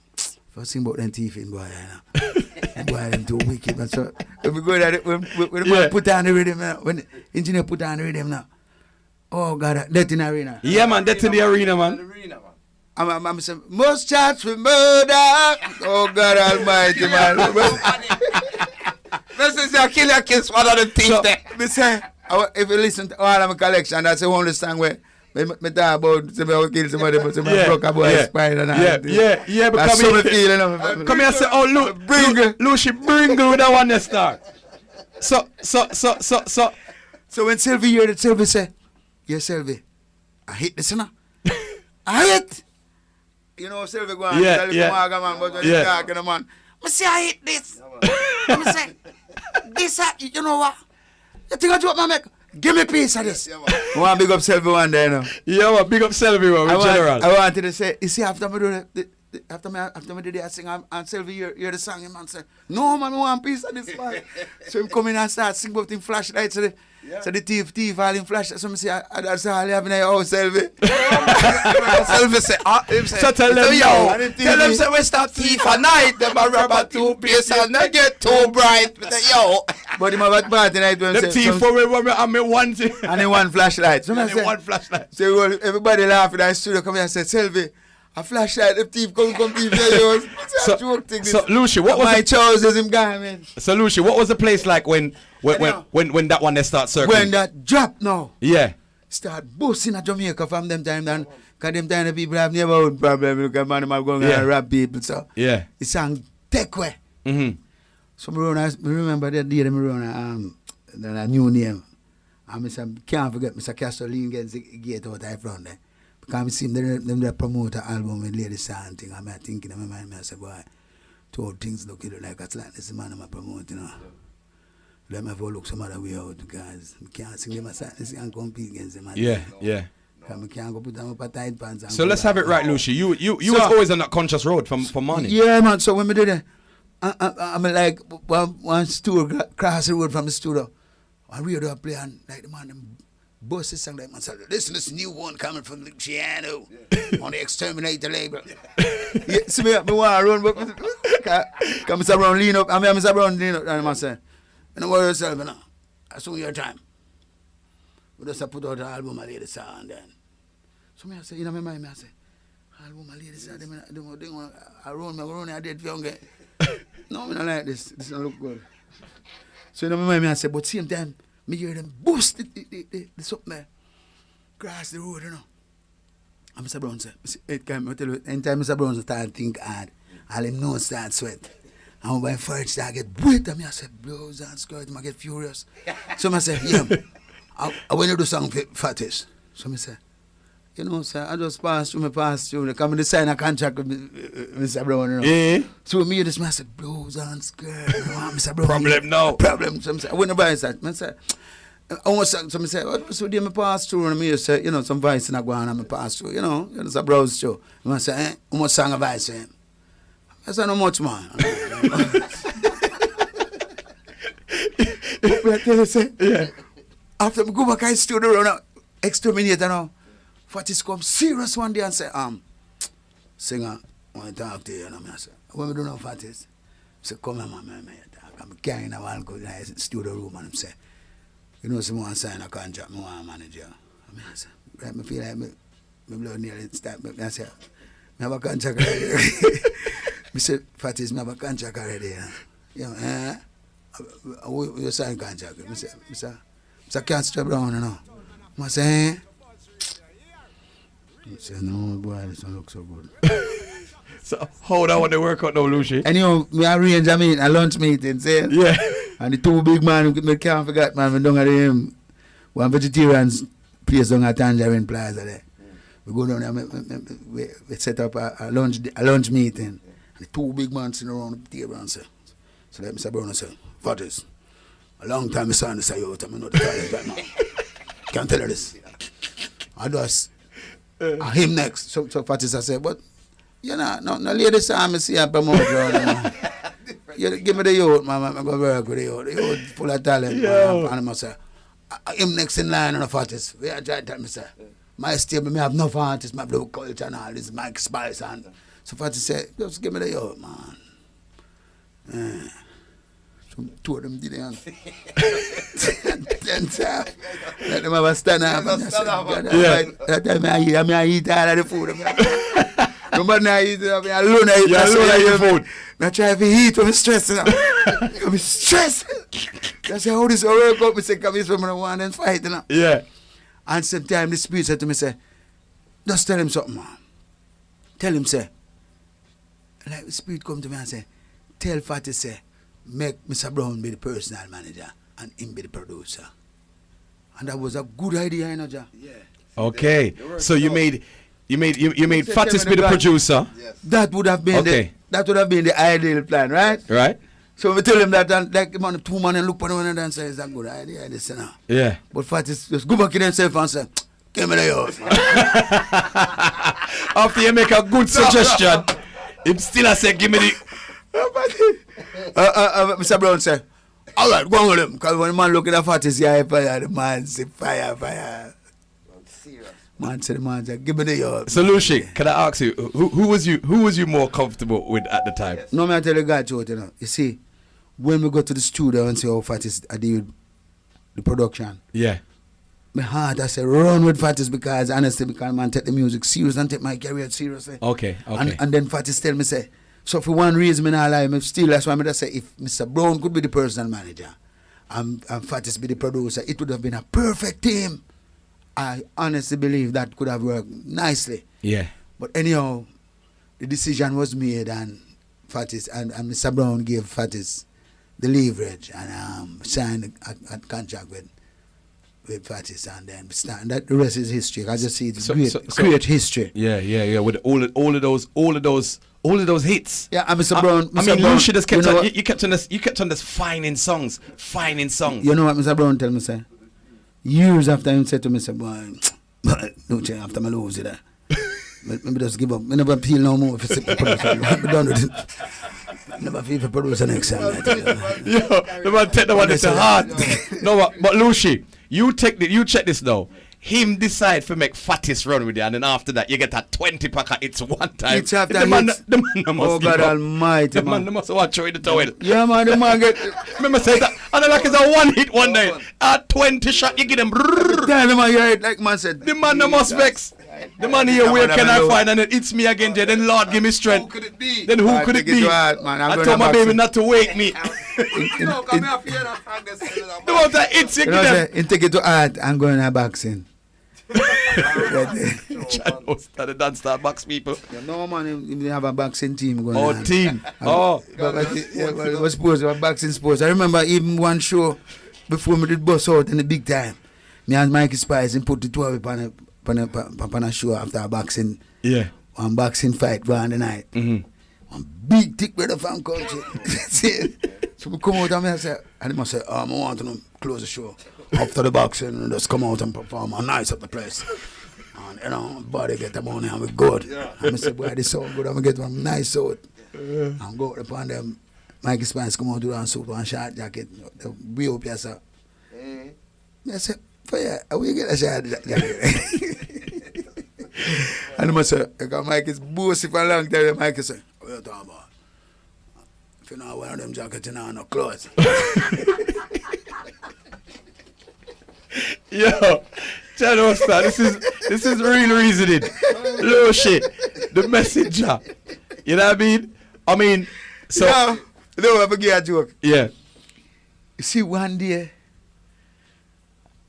first thing about them thief in boy, you know. Boy, them too wicked, but so when we go there, when the man put on the rhythm, when the engineer put on the rhythm now, oh God, that in the arena. Yeah, man, that's in the arena, man. I'm saying, most charged with murder. Oh God Almighty, man. This is your killer kiss, one of the things So, there. me say, if you listen to all of my collection, that's the only song where me talk about somebody kill somebody, but somebody broke a boy's spine and all. Yeah, but That's come so me here. feel, you know. Come here and say, oh, Lucy, Bringle with that one that start. So when Sylvie heard it, Sylvie say, yeah, Sylvie, I hate this, you know. I hate. You know, Sylvie go on, tell you man, but when you talking, man, I say, I hate this. I say, this, you know what? You think I joke, man, make? Give me a piece of this. I want to big up Sylvie one day, you know. yeah, man, big up Sylvie, man, with General. I wanted to say, you see, after me do after me did that sing, and Sylvie hear the song, and man say, no, man, I want a piece of this, man. So him come in and start sing about him flashlight, so the thief all in flashlight. So I say, that's all you have in your house, Sylvie. Sylvie say, So tell them, yo, and tell them say we start thief at night, them a rubber toothpaste and they get too bright. Yo. But him have a party night when the say, thief for me, and me one thing. and then one flashlight. So I And say, one flashlight. so well, everybody laugh in that studio, come here and say, Sylvie, a flashlight, the thief come thief there, yo. So Lucy, what was my the, trousers him gone, man. so Lucy, what was the place like when that one they start circling? When that drop now, Yeah. start boosting at Jamaica from them time then, because them time the people have neighborhood problem, because man, them are going Yeah. to rob people, so Yeah. the song take way. Mm-hmm. So I remember that day, I run a new name. And I can't forget Mr. Castelline gets the gate out of front there. Because I see them they promote an album with Lady Sand thing. I'm thinking in my mind, I say, boy, two things look like it's like this man I'm promoting, you know. Let me have a look some other way out because I can't sing them a song, this can't compete against them. Yeah. I can't go put them up a tight pants. And So go let's back. have it right, Lucy. You So- was always on that conscious road for money. Yeah, man. So when we did it, I'm like one stool cross the road from the studio. I radio play and like the man them bust this song like man said, listen to this new one coming from Luciano on the Exterminator label. Yeah, see me want to run, but come Mr. Brown lean up. I mean Mr. Brown lean up and I say, you know what yourself, you know. As soon as your time. We just put out an album of Lady Song and then. So me I say, you know my mind, I say, album of Lady Song, I run I did young. No, I don't like this. This don't look good. So you know my mind, I say, but same time, me hear them boost the something there. Cross the road, you know. And Mr. Brown say, I tell you, anytime Mr. Brown start to think hard, all him nose start sweat. And when my first start get wet, and I say, blouse and skirt, I get furious. So I say, yeah, I want to do something for this. So I say, you know, sir, I just pass through. They come to sign a contract with Mr. Brown, you know. Yeah. So me, this man said, blouse and skirt, you know, Mr. Brown. Problem now. Problem. So I say, I wouldn't buy that. I say, I want to say, so do me pass through, and me say, you know, some voice in a go on and me pass through, you know, it's a browse show. I say, how much song of voice for him? I said, no much, man. But I tell you, say, Yeah. after I go back, I stood around, exterminator now. Fatis come serious one day and say, singer, I want to talk to you. And I say, when we do know Fatis, I say, come here, man, talk. I'm carrying a one go in the studio room and I say, you know, someone sign a contract, I want a manager. I say, right, I feel like my blood nearly stop. I say, I have a contract already. I say, Fatis, I have a contract already. You know, you sign contract. I say, can't strap down, you know. I say, I say, no, boy, this don't look so good. So how that want to work out now, Lucy? And you know, me arrange a lunch meeting, see? Yeah. And the two big man, me can't forget, man, we don't have him. One vegetarian's place down at Tangerine Plaza there. We go down there, we set up a lunch meeting. And the two big men sitting around the table and say, so let Mr. Brown say, what is? A long time I saw this out, I'm not the toilet right now. Can't tell you this. I just, him next. So Fatis I said, but, you know, no lady saw me see and promote you. You give me the youth, man. I'm going to work with the youth. The youth full of talent, man. And I say, him next in line on the Fatis. We are trying to tell me, sir. My stable, me have no artists, my blue culture and all this, Mike Spice. And so Fatis said, just give me the youth, man. So two of them did it. 10 times. Let them have a stand up. That time I eat all of the food. Nobody I eat it. I alone I eat your food. I try to eat when I'm stressed. I'm stressed. That's how this work up. I say, come here from the one and fight. You know? Yeah. And sometimes the spirit said to me, say, just tell him something, man. Tell him, say, like the spirit come to me and say, tell Fatty, say, make Mr. Brown be the personal manager and him be the producer. And that was a good idea, you know, Jah. Yeah. Okay. So you made Fatis be the producer. Yes. That would have been the ideal plan, right? Right? So we tell him that, and like man, two men and look at one another and say, it's a good idea, this and that. Yeah. But Fatis just go back in himself and say, give me the youth. After you make a good suggestion, him still I say, give me the... Mr. Brown said, all right, go on with him. Because when the man looking at Fatis, yeah, fire, the man say, fire. Man said, give me the youth. So Lucy, can I ask you, who was you more comfortable with at the time? Yes. No, I tell you God, you know. You see, when we go to the studio and see how Fatis I deal with the production, Yeah. my heart I say run with Fatis because honestly, because man take the music serious and take my career seriously. Okay. And then Fatis tell me say, so for one reason me not lie, me still that's why I just say if Mr. Brown could be the personal manager and Fatis be the producer, it would have been a perfect team. I honestly believe that could have worked nicely. Yeah. But anyhow, the decision was made and Fatis and Mr. Brown gave Fatis the leverage and signed a contract with Fatis and then start, and that the rest is history. I just see it's great history. Yeah. With all of those hits. Yeah, and Mr. Brown. I mean, Lucy just kept on. You kept on just finding songs. You know what Mr. Brown tell me, say? Years after him said to me, say, boy, don't change after me lose it. Maybe just give up. I never feel no more if it's a producer. I'm done with it. Never feel for producer next time. Yo, the man take the one that's hard. No, but Lucy, you check this now. Him decide to make Fatis run with you, and then after that you get a 20 pack of hits one time. It's after the man hits. must Oh God Almighty, the man must watch you in the towel. Yeah, man, the man get. Remember say that, and then like it's a one hit one day. A 20 shot you give them. Tell the man, you're like man said. The man must vex. The man here, where can I find? And then it's me again, Jay. Then Lord give me strength. Who could it be? Then who could it be? I told my baby not to wake me. No, come here, fear that hang this. The one that hits you, You give know, them. say, take it to art and go in a boxing. John host the dance star box people. No man, if they have a boxing team going Oh, on. team. Oh. It was sports, it was boxing sports. I remember even one show before me did bust out in the big time. Me and Mikey Spice and put the two of it on a show after a boxing. Yeah. One boxing fight go on the night. Mm-hmm. One big thick brother from country. So we come out and I say, and he must say, I want to close the show. After the boxing, and just come out and perform and nice up the place. And you know, body get the money and we good. Yeah. And I say, boy, this sound good, I'm gonna get one nice suit. And go upon them, Mikey Spence come out with one suit, one short jacket, the way up here, sir. I say, fire, how you get a short jacket? And I must say, because Mikey's bossy for a long time, Mikey say, what you talking about? If you know one of them jackets, you know, no clothes. Yo, Channel Star, this is real reasoning. Low shit. The messenger. You know what I mean? So no, I forget a joke. yeah. You see, one day,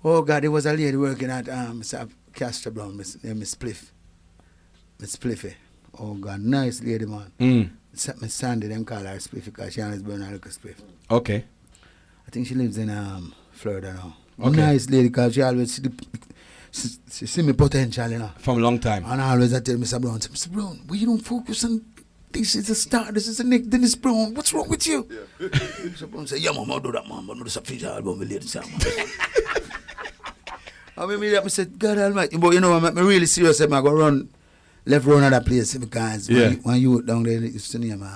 oh God, there was a lady working at Mr. Castro Brown, Miss Spliff. Miss Spliffy. Oh God, nice lady, man. Except my Sandy, them call her Spiff because she always burn her little Spiff. Okay. I think she lives in Florida now. Okay. Nice lady because she always she see me potential, you know. From a long time. And I always I tell Mr. Brown, Mr. Brown, why you don't focus on this is a start, this is the next Dennis Brown. What's wrong with you? Yeah. Mr. Brown say, yeah, mama, do that, man. But no, this is a feature album, we later song. I mean, I said, God Almighty. But you know, I'm really serious. I'm going to run left round other place because when you down there, it's to name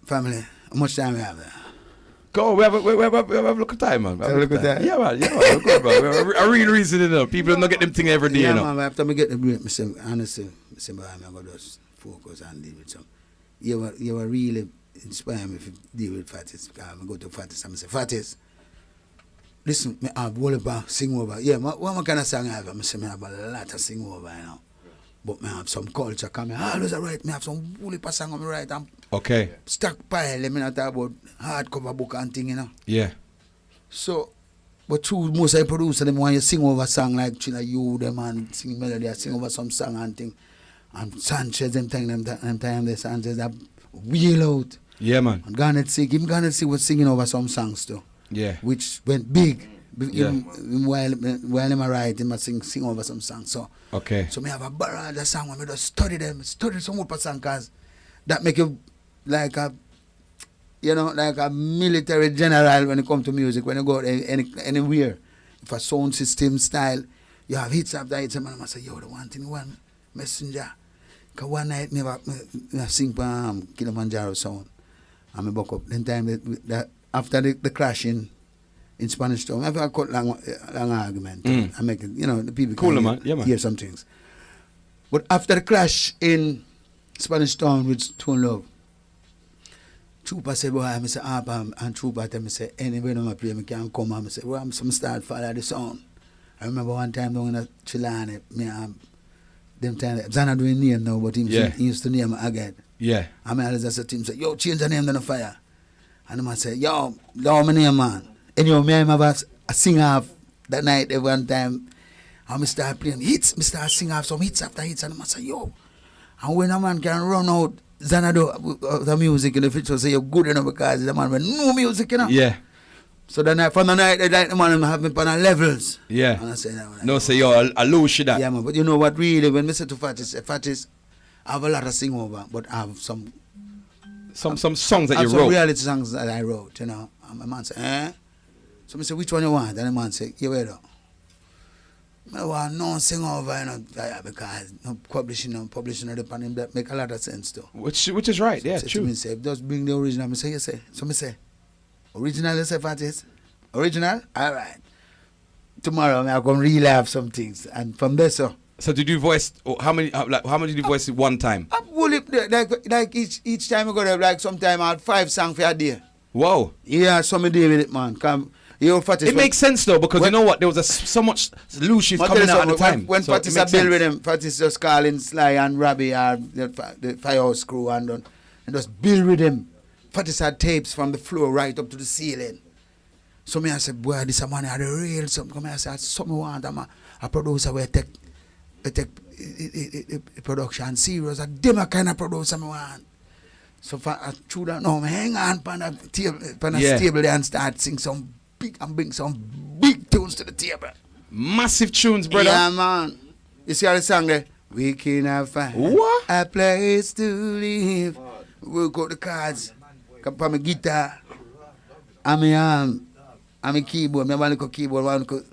family. How much time we have there? Go, we have a look at time, man. Have a look at time? Yeah, man. We're good, bro. A real reason, you know. People don't get them thing every day, yeah, you know. Man, after I get the break, I say, honestly, I'm going to just focus and deal with some. You were really inspire me to deal with Fatis. I go to Fatis and I say, Fatis, listen, I have all about sing over. Yeah, what kind of song I have? I say, I have a lot of sing over now. But I have some culture coming. I always write. I have some woolly song on me right. I'm stockpile. I not talk about hardcover book and thing, you know. Yeah. So, but true, most of the producers, them want you sing over song like China, you, them and sing melody, I sing over some song and thing. And Sanchez, them time, the Sanchez, that wheel out. Yeah, man. And Garnet Sick, even Garnet Sick was singing over some songs too. Yeah. Which went big. Yeah. While I'm writing, I sing over some songs. So, okay. So I have a barrage of songs when I just study them, study some more songs, because that make you like a, you know, like a military general when it comes to music. When you go anywhere, if a sound system style, you have hits after hits, and I say, yo, the one thing, one messenger. Because one night, I sing Kilimanjaro sound. And I buck up. Then time after the crash in Spanish Town, I cut long argument. I make it, you know, the people can hear some things. But after the crash in Spanish Town with Tone Love, Trooper said, boy, I say, and Trooper tell me, say, anyway, no play, I can come. And I say, well, I'm some start follow the sound. I remember one time down in Chilane, them time, Zana doing name now, but he used to name again. Yeah. I mean, I just said to him, say, yo, change the name, then the fire. And the man say, yo, my name, man. And you know, me and have a sing off that night every one time. And I start playing hits, I start sing off some hits after hits. And the man say, yo. And when a man can run out Xanadu the music in the future, say you're good enough because the man with no music, you know. Yeah. So the night, from the night, the man have me on levels. Yeah. And I say, no, say, yo, I lose you that. Yeah, man. But you know what, really, when we say to Fatis, I have a lot of sing over, but I have some songs that you wrote. Some reality songs that I wrote, you know. And my man say, eh? So I say, which one you want? And the man say, you wait up. I want no sing over, you know, because publishing upon him that make a lot of sense too. Which is right, yeah, so true. Me say, just bring the original. I say, you say. So I say, original, you say, Fatis? Original? All right. Tomorrow, I'm going to really have some things. And from there, so did you voice, how many did you voice it one time? Like each time I go there, like sometime I had 5 songs for a day. Whoa. Yeah, some day with it, man. It makes sense though, because you know what, there was so much Lucius coming out at the time. When so Fatis are build with them, Fatis just calling Sly and Robbie or the Firehouse crew and just build with them. Fatis had tapes from the floor right up to the ceiling. So me I said, boy, this man had a real something. Come here, I said, something I want. I'm a producer where take production serious. A demo kind of producer I want. So through that now, I hang on on a table there and start sing some big and bring some big tunes to the table. Massive tunes, brother. Yeah, man. You see how the song there? We can have a place to live. We'll go to the cards. Come from my guitar. I'm a keyboard. I want to go keyboard. I want to go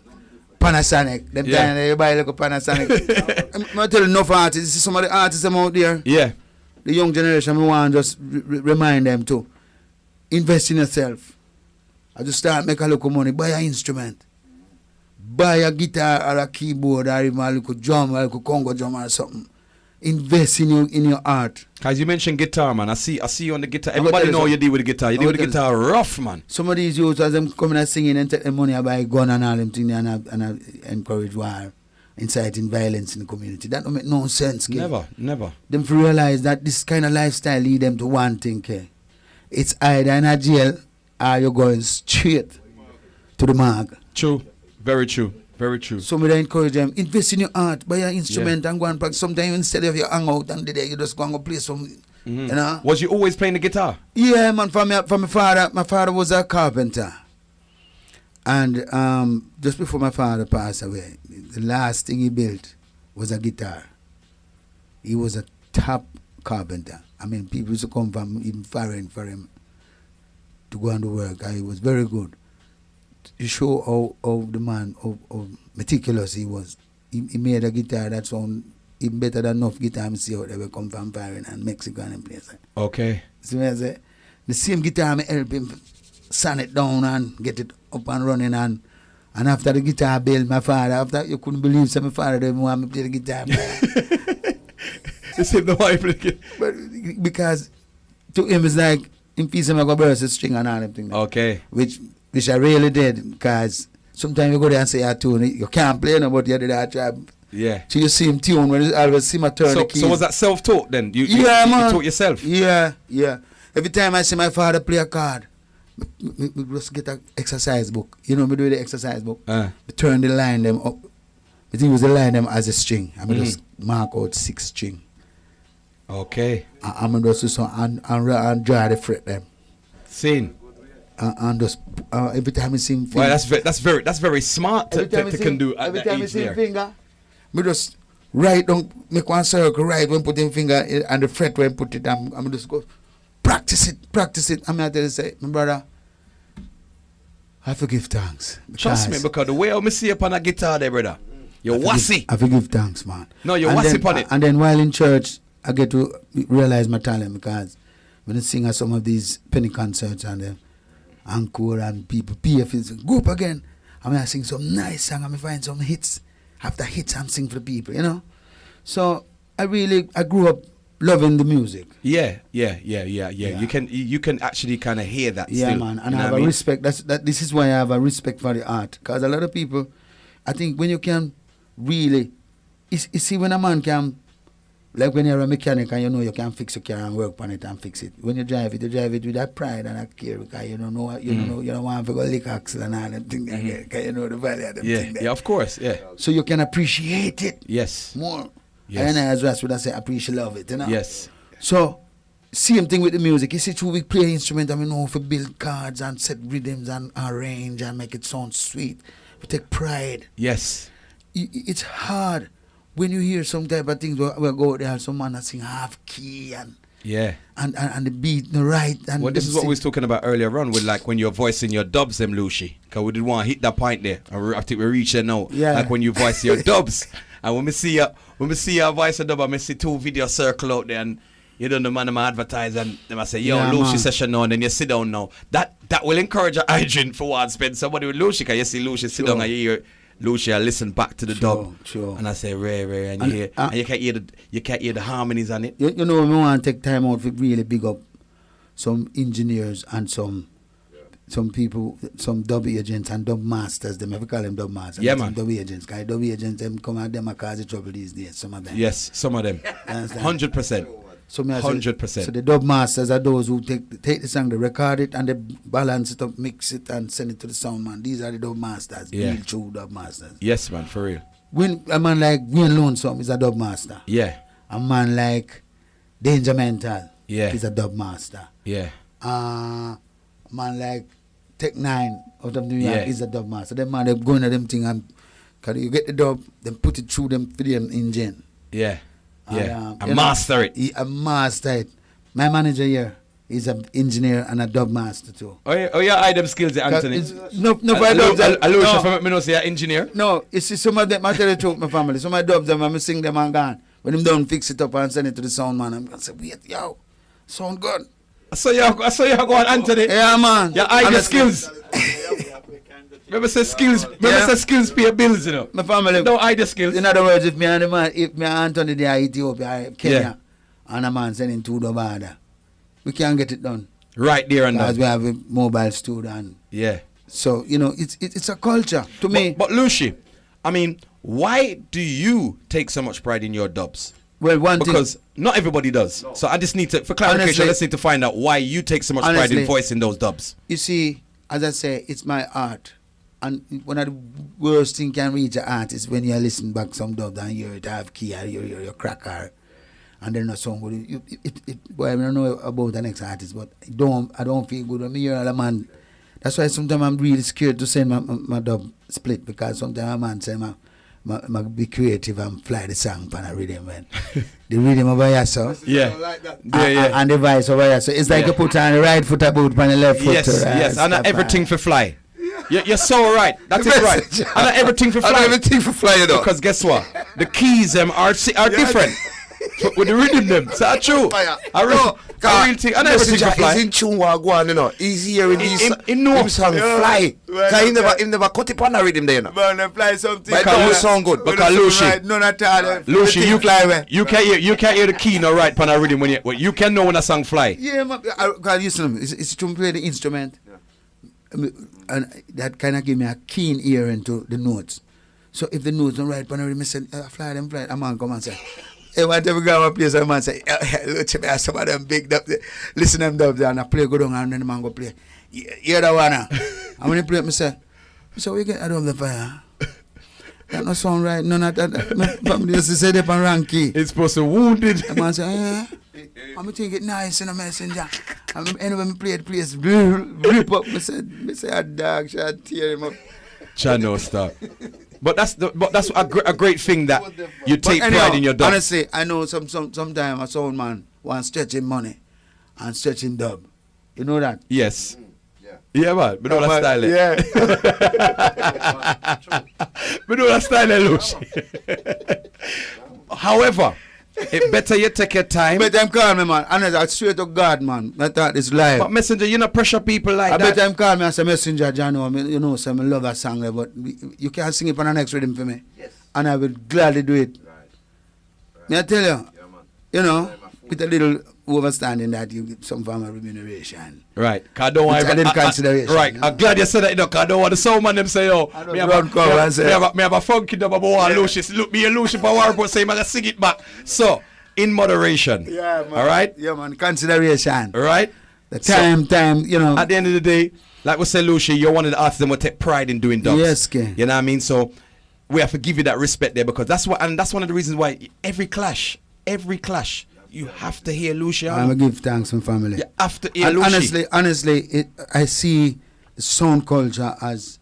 Panasonic. Them time everybody look at Panasonic. I tell you enough artists. See some of the artists out there. Yeah. The young generation, I want to just remind them to invest in yourself. I just start make a little money, buy an instrument. Buy a guitar or a keyboard or even a little drum or a little Congo drum or something. Invest in your art. Cause you mentioned guitar, man. I see you on the guitar. Everybody know you deal with the guitar. You deal with the guitar rough, man. Some of these youths, as them coming and singing and take the money, I buy gun and all them things and I encourage war, inciting violence in the community. That don't make no sense, kid. Never. Them to realize that this kind of lifestyle lead them to one thing, kid. It's either in a jail or you're going straight to the mark. True. Very true. Very true. So me encourage them, invest in your art, buy your instrument and go and practice. Sometimes instead of you hang out and there, you just go and go play some, you know. Was you always playing the guitar? Yeah, man, from my father. My father was a carpenter. And just before my father passed away, the last thing he built was a guitar. He was a top carpenter. I mean, people used to come from even foreign for him to go and do work. And he was very good. To show how the man, how meticulous he was. He made a guitar that sound even better than enough guitar I see out there will come from foreign and Mexico and places. Okay. See what I say? The same guitar I help him sand it down and get it up and running and after the guitar built, my father, after you couldn't believe so my father didn't want me to play the guitar. You see the wife again. But because to him it's like in peace I'm gonna burst the string and all them things. Okay. Which I really did because sometimes you go there and say a tune, you can't play no but you did that job. Yeah. So you see him tune when you always see my turn the keys. So was that self-taught then? You man. taught yourself? Yeah. Every time I see my father play a card, me just get an exercise book. You know, me do the exercise book. Me turn the line them up. I think it was the line them as a string. I mean just mark out 6 string. Okay. I'm just do so and draw the fret them. Sing. And just every time I see him Well, that's very smart to can do at every that time I age see him there. finger, me just write down, make one circle right when put him finger and the fret when put it. I'm just go practice it. I'm not to say, my brother, I have to give thanks. Trust me, because the way I see upon a guitar there, brother, you're wassy. I have to give thanks, man. No, you're wassy upon it. And then while in church, I get to realize my talent because when I sing at some of these penny concerts and the encore and people PF go up again. I mean, I sing some nice song. I mean, find some hits. After hits, I'm sing for the people, you know. So I grew up loving the music. Yeah. You can actually kind of hear that. Yeah, still, man. And I have a respect. This is why I have a respect for the art. Because a lot of people, I think when you can really, you see when a man can, like when you're a mechanic and you know you can fix your car and work on it and fix it. When you drive it with that pride and that care because you don't know, you don't want to go lick axle and all them things because you know the value of them things. Yeah, of course, yeah. So you can appreciate it. Yes. More. Yes. And as well as I say, appreciate love it, you know. Yes. So same thing with the music. You see, through we play instrument and we know if we build cards and set rhythms and arrange and make it sound sweet. We take pride. Yes. It's hard when you hear some type of things where go out there and some man that sing half key and the beat the right. And well, this is what we was talking about earlier on with like when you're voicing your dubs, them Lucy. Because we didn't want to hit that point there. I think we reached there now. Yeah. Like when you voice your dubs. And when we see your voice a dub, I see 2 video circle out there and you don't know man them advertise and them I say, yo, yeah, Lucy man. session now and then you sit down now. That will encourage a hygiene for one spend somebody with Lucy because you see Lucy sit down and you hear Lucy, I listen back to the dub, and I say Ray, and you hear, and you can't hear the harmonies on it. You know, we want to take time out to really big up some engineers and some people, some dub agents and dub masters. Them ever call them dub masters? Yeah, man. Dub agents, because dub agents them come and them are causing trouble these days. Some of them. Yes, some of them. 100%. So 100%. So the dub masters are those who take the song, they record it and they balance it up, mix it and send it to the sound man. These are the dub masters, real true dub masters. Yes, man, for real. When a man like Wayne Lonesome is a dub master. Yeah. A man like Danger Mental is a dub master. Yeah. A man like Tech 9 out of New York is a dub master. Them man, they go into them thing and cause you get the dub, then put it through them for them engine. Yeah. And master it. I master it. My manager here is an engineer and a dub master too. Oh yeah, I them skills, Anthony. No, for dubs. Lucia from me know say engineer. No, you see some of them, I tell you the truth, my family. Some of my dubs, I'm sing them and gone. When them done fix it up and send it to the sound man, I'm gonna say, wait, yo, sound good. I saw you go on, Anthony. Yeah, man. Yeah, I the skills. Remember say skills. Remember say skills pay bills, you know. My family. No, I the skills. In other words, if me and Anthony there Ethiopia, Kenya, and a man sending to the border, we can't get it done. Right there and because then. we have a mobile studio. Yeah. So you know, it's a culture to me. But Lucy, I mean, why do you take so much pride in your dubs? Well, because not everybody does. No. So I just need to, for clarification, honestly, let's need to find out why you take so much pride in voicing those dubs. You see, as I say, it's my art. And one of the worst thing can reach an artist when you listen back some dub and hear it have key or your cracker and then a song good. Boy, I don't know about the next artist, but I don't feel good when me hear a man. That's why sometimes I'm really scared to send my dub split, because sometimes a man say my be creative and fly the song pan a rhythm, man. The rhythm over here, so. Yeah. Like that. And the vice over here. So it's like you put on the right foot about on the left foot. Yes, and not everything for fly. You're so right. That is right. And not everything for fly. And everything for fly, you know. Because guess what? The keys them are different. With the rhythm them. So that's true. I real thing. And everything for fly. He's in tune while going, you know. He's hearing these song fly. Because he never cut it on the rhythm there, you know. But they fly something. Because you sound good. Because Lucy. None at all. Lucy, you can't hear the key no right pan a rhythm when you can know when a song fly. Yeah, man. Because listen, it's to play the instrument. And that kind of give me a keen ear into the notes. So if the notes don't right pan a rhythm, I say, fly them, fly. A man come and say, hey, whatever go to place, a man say, look at me, some of them big dubs. Listen to them dubs and I play good on and then the man go play. You're the one. And when he play it, I say, we get out of the fire. That no sound right. None of that. My family used to say they on wrong key. It's supposed to wounded. The man say, I'm think it nice in a messenger. And anyway, I play the place, rip up. I say, a dog shall tear him up. Channel stop. But that's a great thing that you take pride in your dub. Honestly, I know sometimes a sound man wants stretching money and stretching dub. You know that? Yes. Yeah, man. We know that style. Yeah. We know that style, Lucy. However, it better you take your time. I bet them call me, man. And I swear to God, man. I thought it's live. But messenger, you not pressure people like I that. bet them call me as a messenger, John. You know, so I love that song, but you can't sing it on the next rhythm for me. Yes. And I will gladly do it. Right. May I tell you? Yeah, man. You know, with a little overstanding that you get some form of remuneration. Right. Cause I don't want It's a little consideration. Right. You know? I'm glad you said that, you know, cause I don't want the sound man them say, yo, me have a funky dub about Lucius. Look, me and Lucius Power, but say, I'm going to sing it back. So, in moderation. Yeah, man. All right? Yeah, man. Consideration. All right? The time, you know. At the end of the day, like we say, Lucy, you're one of the artists that will take pride in doing dubs. Yes, okay. You know what I mean? So, we have to give you that respect there, because that's one of the reasons why every clash, you have to hear Luciano. I'm going to give thanks to my family. You have to hear And Lucy. honestly, I see the sound culture as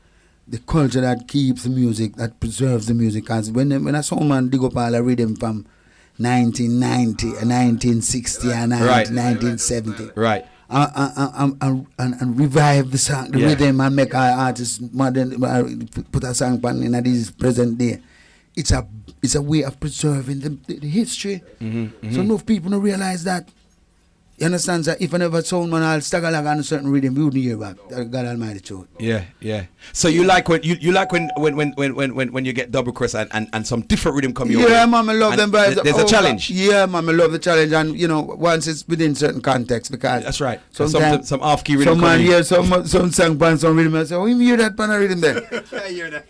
the culture that keeps the music, that preserves the music. Because when a sound man dig up all a rhythm from 1990, 1960, and 1970. Right. And revive the song, the rhythm, and make our artists modern, put a song on in this present day. It's a way of preserving the history. So enough people don't realize that. You understand, sir? If I never sound man, I'll stagger like on a certain rhythm, you wouldn't hear back. God Almighty truth. Yeah. So you like when you get double cross and some different rhythm come your way. Yeah, man, I love them vibes. There's a challenge. Yeah, man, I love the challenge, and you know, once it's within certain context, because that's right. Sometimes some off key rhythm. Some man hear some song pan some rhythm and say, "Oh, you hear that pan rhythm there?" I hear that.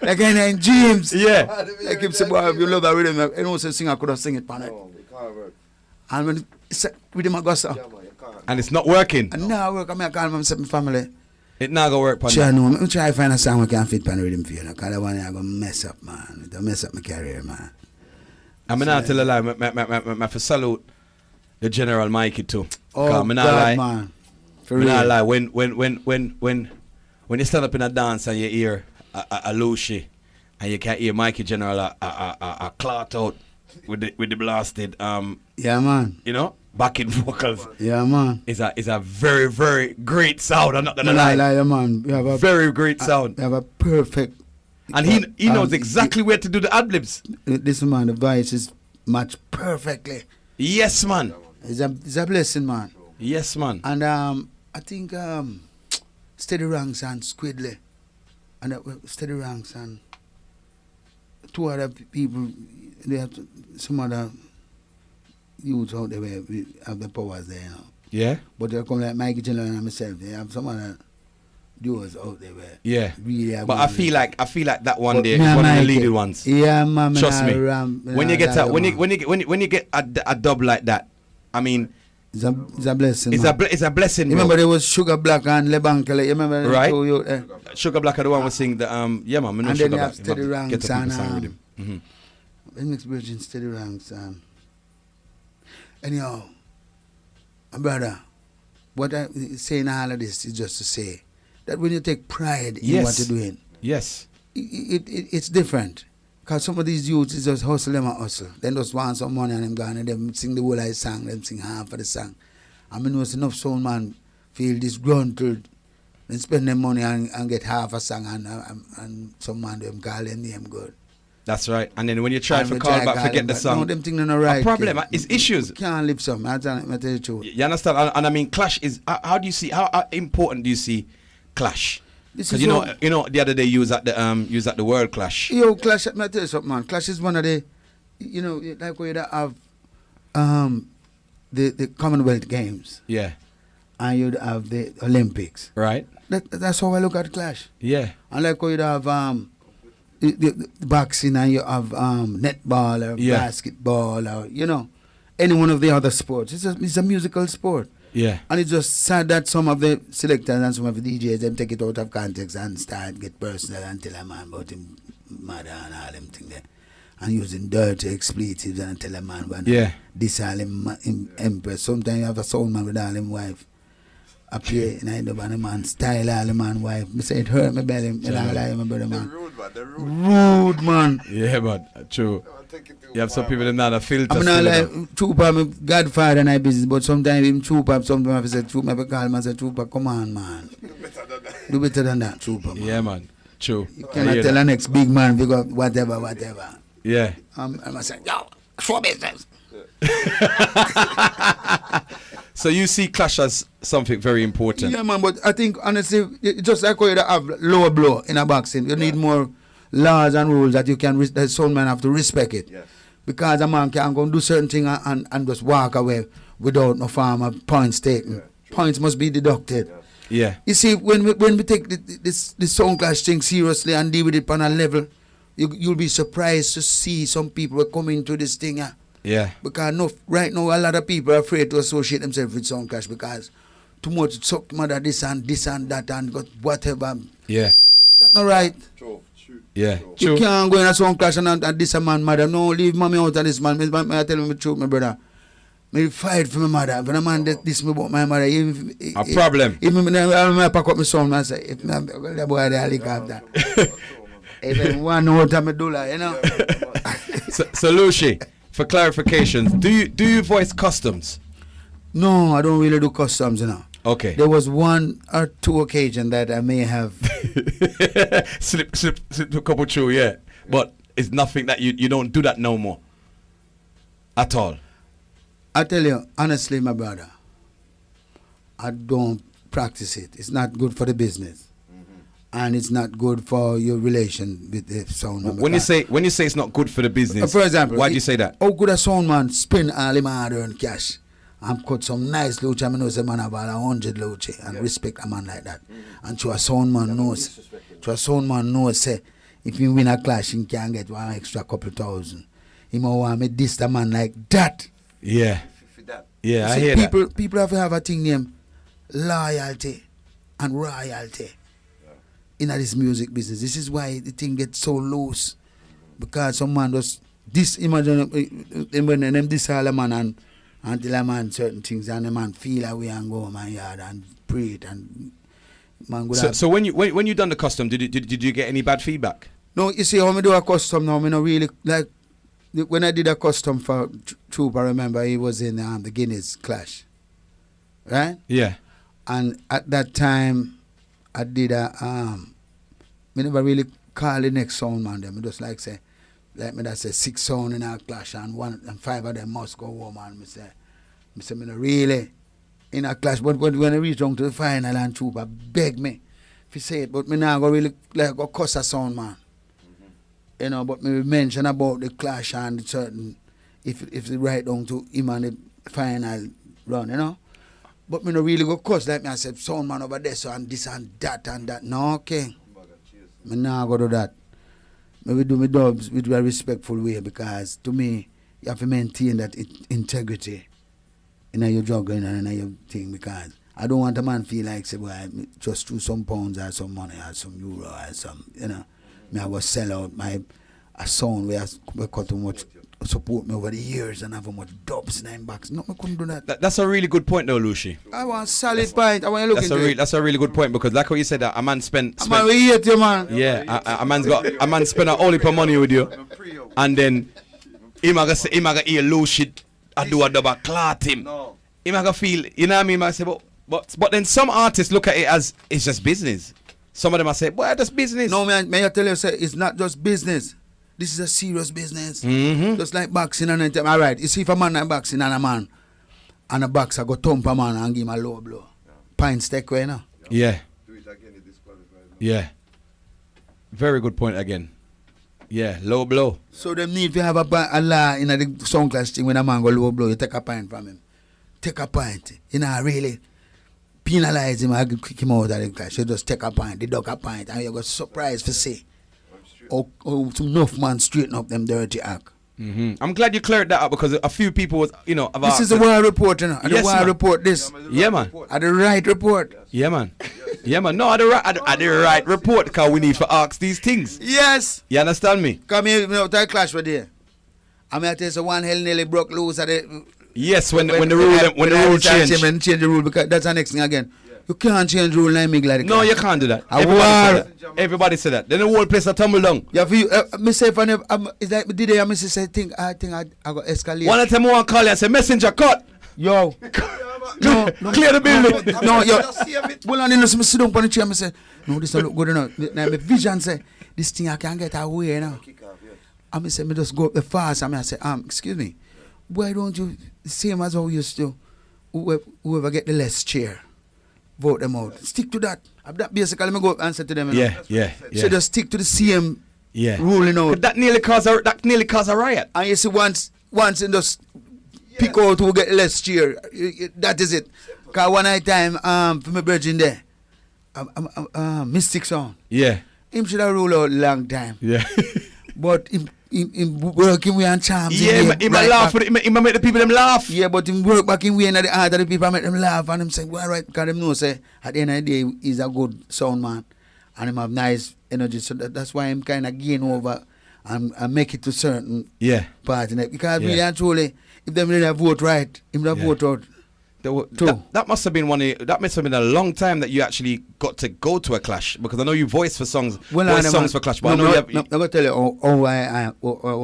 Like in James. Yeah. Like him say, "Boy, if you love that rhythm, you know, say singer could have sing it pan it." No, it can't work. And when it's rhythm I go so. Yeah, man, you can't. And it's not working. And now I work, I call my family. It not gonna work, Sure, no, I'm try to find a song we can fit pan rhythm for you, because I want to go mess up, man. It'll mess up my career, man. I'm not tell a lie. I salute the General Mikey too. Oh, God, lie. Man. For real. Lie. When you stand up in a dance and you hear a Lucy and you can't hear Mikey General a clot out with the blasted Yeah, man. you know, backing vocals. Yeah, man. Is a very, very great sound. I'm not gonna lie. Yeah, man. We have a Very great sound. We have a perfect. And he knows exactly where to do the ad libs. This man, the voice is matched perfectly. Yes, man. It's a blessing, man. Yes, man. And I think Steady Ranks and Squidley, and Steady Ranks and two other people, they have some other youths out there where we have the powers there, you know. Yeah. But they come like Mikey General and myself. They have some other duos out there where Yeah. really have. But I feel like that one But day is me and one of the Mikey, leading ones. Yeah, man. Trust me. When you get when you get a dub like that, I mean, It's a blessing. It's man. it's a blessing, You bro. remember there was Sugar Black and Lebankele. You remember them Right. two youth, eh? Sugar Black are the one who sing the yeah man, we know And then Sugar you have Black. Steady Get Ranks up people and sang with him. Mixed Virgin Steady Ranks. Anyhow, my brother, what I say in all of this is just to say that when you take pride in what Yes. you're doing, Yes. it's different. Because some of these youths is just hustle them a hustle. Then just want some money and them gone and them sing the whole I song, them sing half of the song. I mean, it's enough sound man feel disgruntled and spend them money and get half a song and some man them call them name good. That's right. And then when you try And to we call try back, call forget them the back. song. No, them things not right. A problem kid. is issues. You can't live some. I tell you the truth. You understand? And I mean, clash is how do you see how important do you see clash? This Because is you know the other day you was at the World Clash. Yo, Clash, let me tell you something, man. Clash is one of the, you know, like where you have the Commonwealth Games Yeah. and you'd have the Olympics. Right. That's how I look at Clash. Yeah. And like where you'd have the boxing and you have netball or Yeah. basketball or, you know, any one of the other sports. It's a musical sport. Yeah. And it's just sad that some of the selectors and some of the DJs them take it out of context and start get personal and tell a man about him mother and all them thing there. And using dirty expletives and tell a man when Yeah. this all him empress. Sometimes you have a sound man with all him wife. Appear in the man, man style all the man wife. Me say it hurt my belly. Me not lie, my brother man. Rude man. Yeah, but true. You have some people that not a filter. I'm still, not you like know. Trooper, my godfather and I business, but sometimes him Trooper, sometimes I say Trooper, I call him and say Trooper, come on man. Do better than that, Trooper man. Yeah, man. True. You I cannot hear tell that. the next big man because whatever. Yeah. I say, yo, show business. So you see clash as something very important. Yeah man, but I think honestly, just like how you have lower blow in a boxing, you need more laws and rules that you can, the sound man have to respect it. Yes. Because a man can go and do certain things and just walk away without no form of points taken. Yeah, Points must be deducted. Yeah. You see, when we take this sound clash thing seriously and deal with it on a level, you'll be surprised to see some people will come into this thing. Yeah. Because right now, a lot of people are afraid to associate themselves with sound clash because too much suck mother this and that and got whatever. Yeah. That's not right. True. True. Yeah. You True. can't go in a sound clash and this a man mother. No, leave mommy out of this man. I tell him the truth, my brother. Me fight for my mother. When a man this me about my mother, A problem. Even I pack up my son and say, if the boy they look after. Even one out of my dollar, you know. So Lucy, for clarifications, do you voice customs? No, I don't really do customs, you know. Okay. There was one or two occasions that I may have. slip a couple through, yeah. But it's nothing that you don't do that no more. At all. I tell you, honestly, my brother, I don't practice it. It's not good for the business. And it's not good for your relation with the sound man. When you say it's not good for the business, For example, why do you say that? How could a sound man spend all him hard earned cash and cut some nice lucha? I know some man about 100 lucha and respect a man like that. And to a sound man knows, say, if you win a clash, he can get one extra couple thousand. He might want me diss the man like that. Yeah. Yeah, I See, hear that. people have to have a thing named loyalty and royalty in this music business. This is why the thing gets so loose. Because some man just imagine when them diss all a man and tell a man certain things and the man feel away and go my yard and pray it and man go So when you done the custom, did you get any bad feedback? No, you see how me do a custom now, me no really like when I did a custom for Troop, I remember he was in the Guinness Clash. Right? Yeah. And at that time I did me never really call the next sound man them. Me just like say me that say 6 sound in our clash and 5 of them must go home and me say me no really in a clash, but when I reach down to the final and Troop beg me if say it, but me now go really like go cuss a sound man. You know, but me mention about the clash and certain if they write down to him and the final run, you know. But me no really go cuss like me I said sound man over there so and this and that. No, okay. Me nah go do that. Me we do my dubs with a respectful way because to me you have to maintain that integrity. in your juggling and in your thing, because I don't want a man feel like, say, well, I just threw some pounds or some money or some euro or some, you know, me I was sell out a sound where I got too much support me over the years and have how much dubs in box. No, I couldn't do that. That's a really good point though, Lucy. I want a solid point. I want to look into it. That's a really good point, because like what you said, that a man spent we hate you, man. yeah, a man spend a whole heap of money with you, and then he might hear low shit. I do a double clot him. No. He might feel, you know what I mean? I say, but then some artists look at it as it's just business. Some of them I say, boy, that's business. No, man, may I tell you, say, it's not just business. This is a serious business. Mm-hmm. Just like boxing and anything. All right, you see if a man like boxing and a boxer go thump a man and give him a low blow. Pine stick way now. Yeah. Do it again, it disqualifies. Yeah. Very good point again. Yeah, low blow. So them need to have a law in the sound class thing when a man go low blow, you take a pint from him. Take a pint. You know, really penalize him and kick him out of the class. You just take a pint, deduct a pint, and you got surprised to see. Or some enough man straighten up them dirty act. Mm-hmm. I'm glad you cleared that up, because a few people was, you know, about this is the war report, you know. Yes, the war report this. Yeah, man. At the right report. Yeah, man. Yeah, man. No, at the right report, because we need to ask these things. Yes. You understand me? Come here, you know, that clash with there. I mean, I tell you, so one hell nearly broke loose at the. Yes, when the rule changed. Change the rule, because that's the next thing again. You can't change rule like me like No, you can't do that. Everybody say that. Then the whole place will tumble down. Yeah, for you, me say for them, it's like did they? I say I think I got escalate. One of them want to call you and say, messenger, cut. Yo. No, clear the building. No, yo. Well, I didn't sit down on the chair. I say, no, this don't look good enough. Now my vision say, this thing I can't get away now. I say, me just go up the fast. I say, excuse me, why don't you same as how you used to? Whoever get the less chair, vote them out. Stick to that. That basically, me go up and say to them. Yeah. So just stick to the same ruling out. That nearly caused a riot. And you see, once in just pick out who get less cheer. That is it. Cause one night time, for my virgin there, Mystic Sound. Yeah. Him should have ruled out long time. Yeah. But him working way and charms. Yeah, he might laugh. He might make the people them laugh. Yeah, but him work back in way in the heart of the people, make them laugh, and him say, well, right, because them know say at the end of the day he's a good sound man, and him have nice energy. So that's why him kind of gain over and make it to certain part in it. Because really and truly, if them really have vote right, him would have vote out. That must have been that must have been a long time that you actually got to go to a clash, because I know you voice for songs, songs for clash, but I know I'm gonna tell you how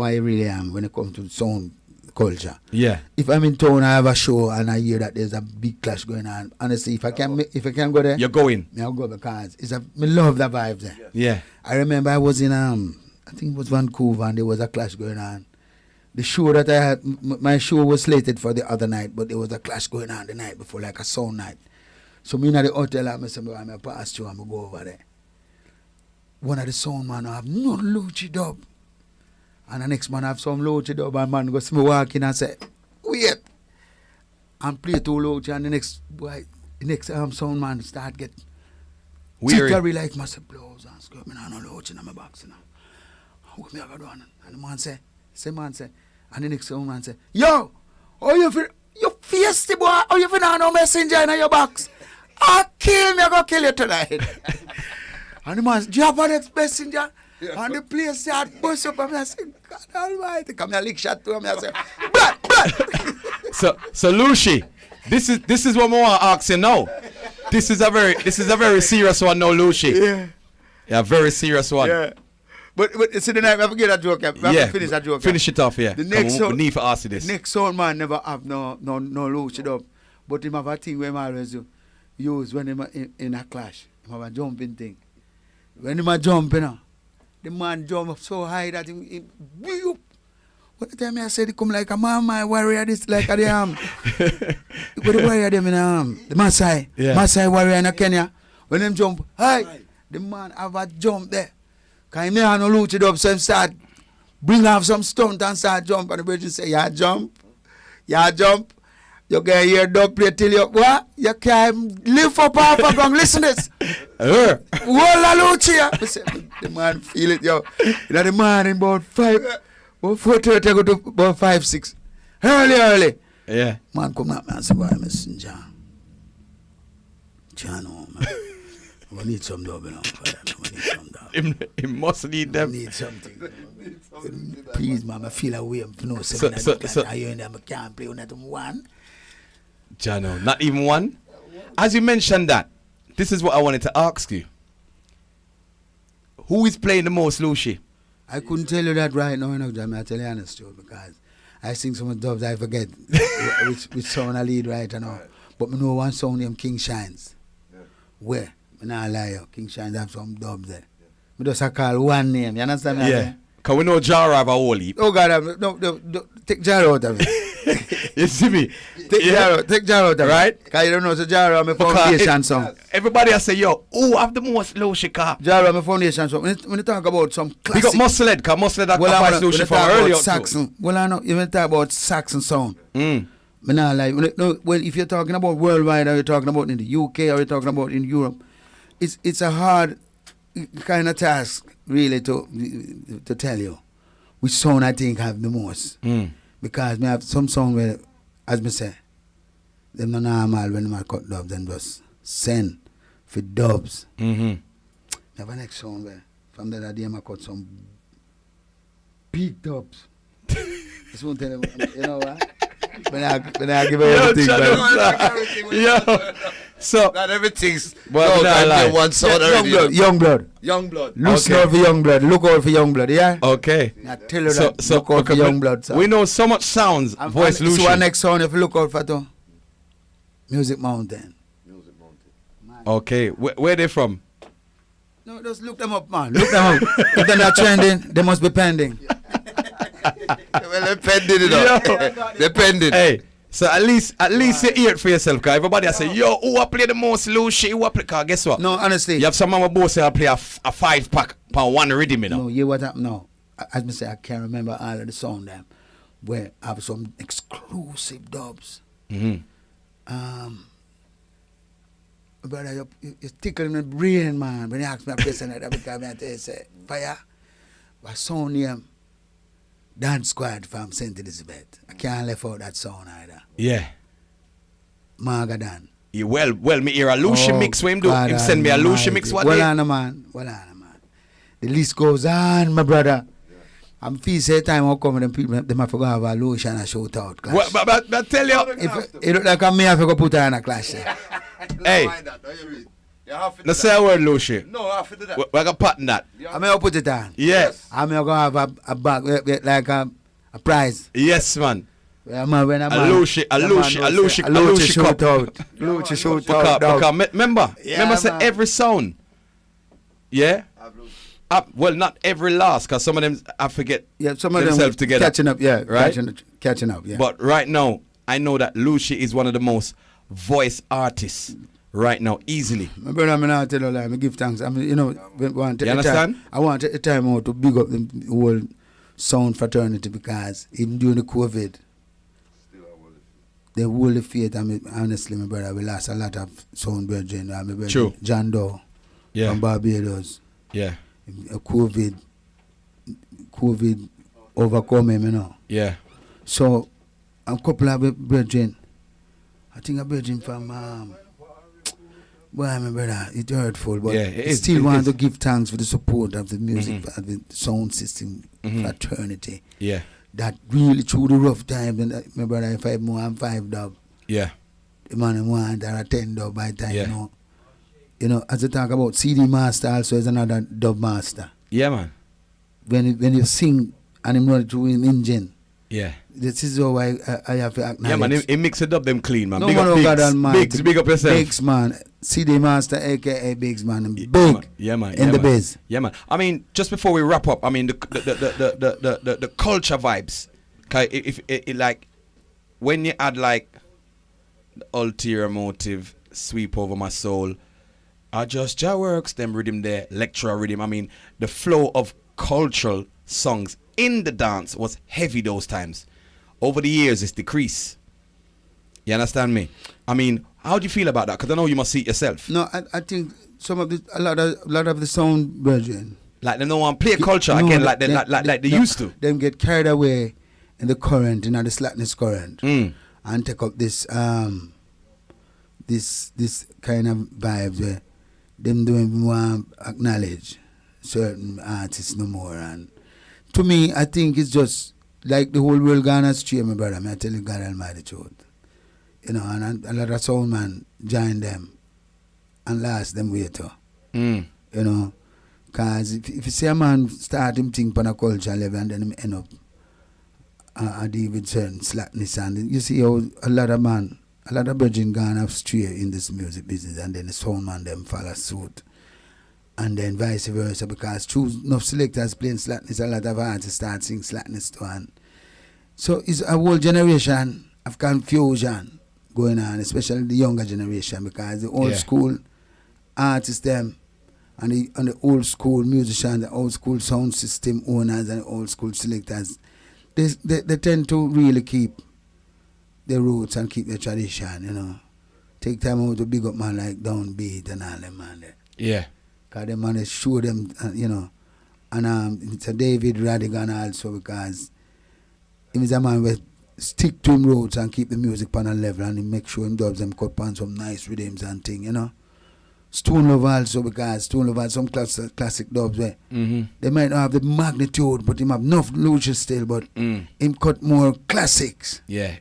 I really am when it comes to sound culture. Yeah. If I'm in town, I have a show and I hear that there's a big clash going on. Honestly, if I can go there, you're going. I'll go, because me love the vibe there. Yeah. I remember I was in I think it was Vancouver, and there was a clash going on. The show that I had, my show was slated for the other night, but there was a clash going on the night before, like a sound night. So me in the hotel, I said, I'm a pass through, I'm going to go over there. One of the sound man have no Luchi dub. And the next man have some Luchi dub, and man go see me walk in and say, wait. And play two Luchi, and the next sound man start get jittery like myself, blows and skirt. Me no Luchi in my box, you know. What me I go do? And the man say, and the next man say, yo, you feisty boy, you finna no messenger in your box. I'll kill me, I go kill you tonight. And the man, do you have a messenger? And the place start bust up, and I say, God almighty, come here, lick shot to him, and I say, blood. So Lucy, this is what I want to ask you now. This is a very serious one now, Lucy. Yeah, very serious one. Yeah. But see, the night, I forget that joke. Finish that joke. Finish it off, yeah. The next we need to ask you this. Next sound man never have no loose it up. But him have a thing where him always use when him in a clash. Him have a jumping thing. When him a jump, you know, the man jump up so high that him what the time I said he come like a my warrior, this like a the what the warrior them in the Maasai. Maasai warrior in Kenya. When him jump, the man have a jump there. Because he have no loot it up, so him start bring off some stunt and start jump, and the virgin say, you jump, you get your dog play till you, what? You can't live up off a ground, listen this. Whoa, la loot here. The man feel it, yo. You know, the man in about 4:30 go to about 5, 6. Early. Yeah. Man come up and say, why messenger? Luciano, man. We need some double on for that. We need some double. He must need them. We need something. Please, man, I feel a way. No, So- I hear them, I can't play on that one. Jano, not even one? As you mentioned that, this is what I wanted to ask you. Who is playing the most, Lucy? I couldn't tell you that right now, you know, Jamie. I tell you honest, too, because I sing some dubs I forget which song I lead right now. But I know one song named King Shines. Where? I not lie, you. King Shines have some dubs there. I just call one name, you understand me? Yeah. Because we know Jara have a whole heap. Oh God, no, take Jara out of it. You see me? Take Jara out of it. Right? Because you don't know, so Jara my Because foundation song. Everybody has say, yo, who have the most Lucy car? Jara my foundation song. When you talk about some We classic... got Muscle because Muscle that Well, advice Lucy from earlier. Saxon. Well, I know, you talk about Saxon sound. Mm. But now, like, well, if you're talking about worldwide, or you're talking about in the UK, or you're talking about in Europe, it's a hard kind of task, really, to tell you which sound I think have the most. Mm. Because I have some sound where, as me say, them not normal when I cut dubs, them just send for dubs. Mm-hmm. I have a next sound where, from the other day, I cut some big dubs. Just won't tell them, you know what? When I give everything, Yo, so Not everything's. Well, no, lie. one song already. young blood. Young blood. Listen Okay. out for young blood. Look out for young blood, yeah? okay. I tell you So, that. so Look out for okay, young blood. So. we know so much sounds. Voice So Lucy. our next sound, if you look out for too. Music Mountain. Music Mountain. Okay, where they from? No, just look them up, man. Look them up. If they're not trending, they must be pending. Well, they're pending it up. They're pending. Hey, so at least you hear it for yourself, because everybody say, yo, who I play the most Lucy? Who I play? Cause guess what? No, honestly. You have someone who both say I play a 5-pack per one rhythm, you know. No, you what happened now? As me say, I can't remember all of the song them where I have some exclusive dubs. Mm-hmm. Brother, you tickle my brain, man. When you ask me a question like that, because I tell you, say, fire, my song name, Dance Squad from St. Elizabeth. I can't left out that song either. Yeah. Magadan. Yeah, well, me hear a Lucy mix when him do. God Him send me a Lucy almighty. mix what Well day? on, man. Well on, man. The list goes on, my brother. I'm feel say time will come and them people, them have to go have a Luciano shout out clash. What, but tell you, If it look like me, I have to go put her in a clash. hey, You have to do no say a word, Lucy. No, I have to do that. We're gonna pattern that. I may put it on. Yes. I may go have a bag like a prize. Yes, man. When a Lucy shoot cup. out. Lucy shoot out. Because remember say man. every sound. Yeah? Well, not every last, because some of them, I forget Yeah, some of them themselves together. catching up, yeah. Right? Catching up, yeah. But right now, I know that Lucy is one of the most voice artists right now, easily. My brother, I'm not tell you lie. I give thanks. I mean, you know, You understand? I want to take the time out to big up the whole sound fraternity, because even during the COVID, the whole faith, I mean, honestly, my brother, we lost a lot of sound brethren. My brother, True. John Doe from Barbados. Yeah. COVID overcome him, you know. Yeah. So, a couple of brethren, I think a brethren from, well, my brother, it's hurtful, but Yeah, it I is, still it want is. to give thanks for the support of the music, of the sound system fraternity. Yeah. That really through the rough time, and my brother, if I have more than 5 dub, Yeah. the man want or a 10 dub by time, Yeah. You know, as I talk about CD master also is another dub master. Yeah, man. When you sing and him run it through an engine, Yeah. this is how I have to acknowledge. Yeah, man. He mix it up them clean, man. No Big man, up oh God Biggs. Almighty. Biggs, big up yourself. Biggs, man. CD master, a.k.a. Biggs, man. Yeah, Big. man. Yeah, man. In yeah, the man. biz. Yeah, man. I mean, just before we wrap up, I mean, the culture vibes. 'Cause if it like, when you add like the ulterior motive, sweep over my soul, I just ja works, them rhythm there, lecturer rhythm. I mean, the flow of cultural songs in the dance was heavy those times. Over the years, it's decreased. You understand me? I mean, how do you feel about that? Because I know you must see it yourself. No, I think a lot of the sound brethren. Like they don't want to play culture No, again like they used to. Them get carried away in the current, the slackness current. Mm. and take up this this kind of vibes where them don't even want to acknowledge certain artists no more. And to me, I think it's just like the whole world gone astray, my brother. I tell you God Almighty truth. You know, and a lot of sound man join them and last them way too. You know, because if you see a man start him think on a culture level and then him end up deal with certain slackness, and you see how a lot of brethren gone astray in this music business, and then the sound man them follow suit. And then vice versa, because true enough selectors playing slackness, a lot of artists start singing slackness too. And so it's a whole generation of confusion going on, especially the younger generation, because the old school artists them and the old school musicians, the old school sound system owners and the old school selectors, they tend to really keep their roots and keep their tradition, you know. Take time out to big up man like Downbeat and all them man there. Yeah. Because them man show them, you know. And it's a David Radigan also, because he is a man who stick to him roots and keep the music on a level, and he make sure him dubs them cut on some nice rhythms and thing, you know. Stone Love also, because Stone Love has some classic dubs where they might not have the magnitude, but him have enough Luciano still, but him cut more classics. Yeah.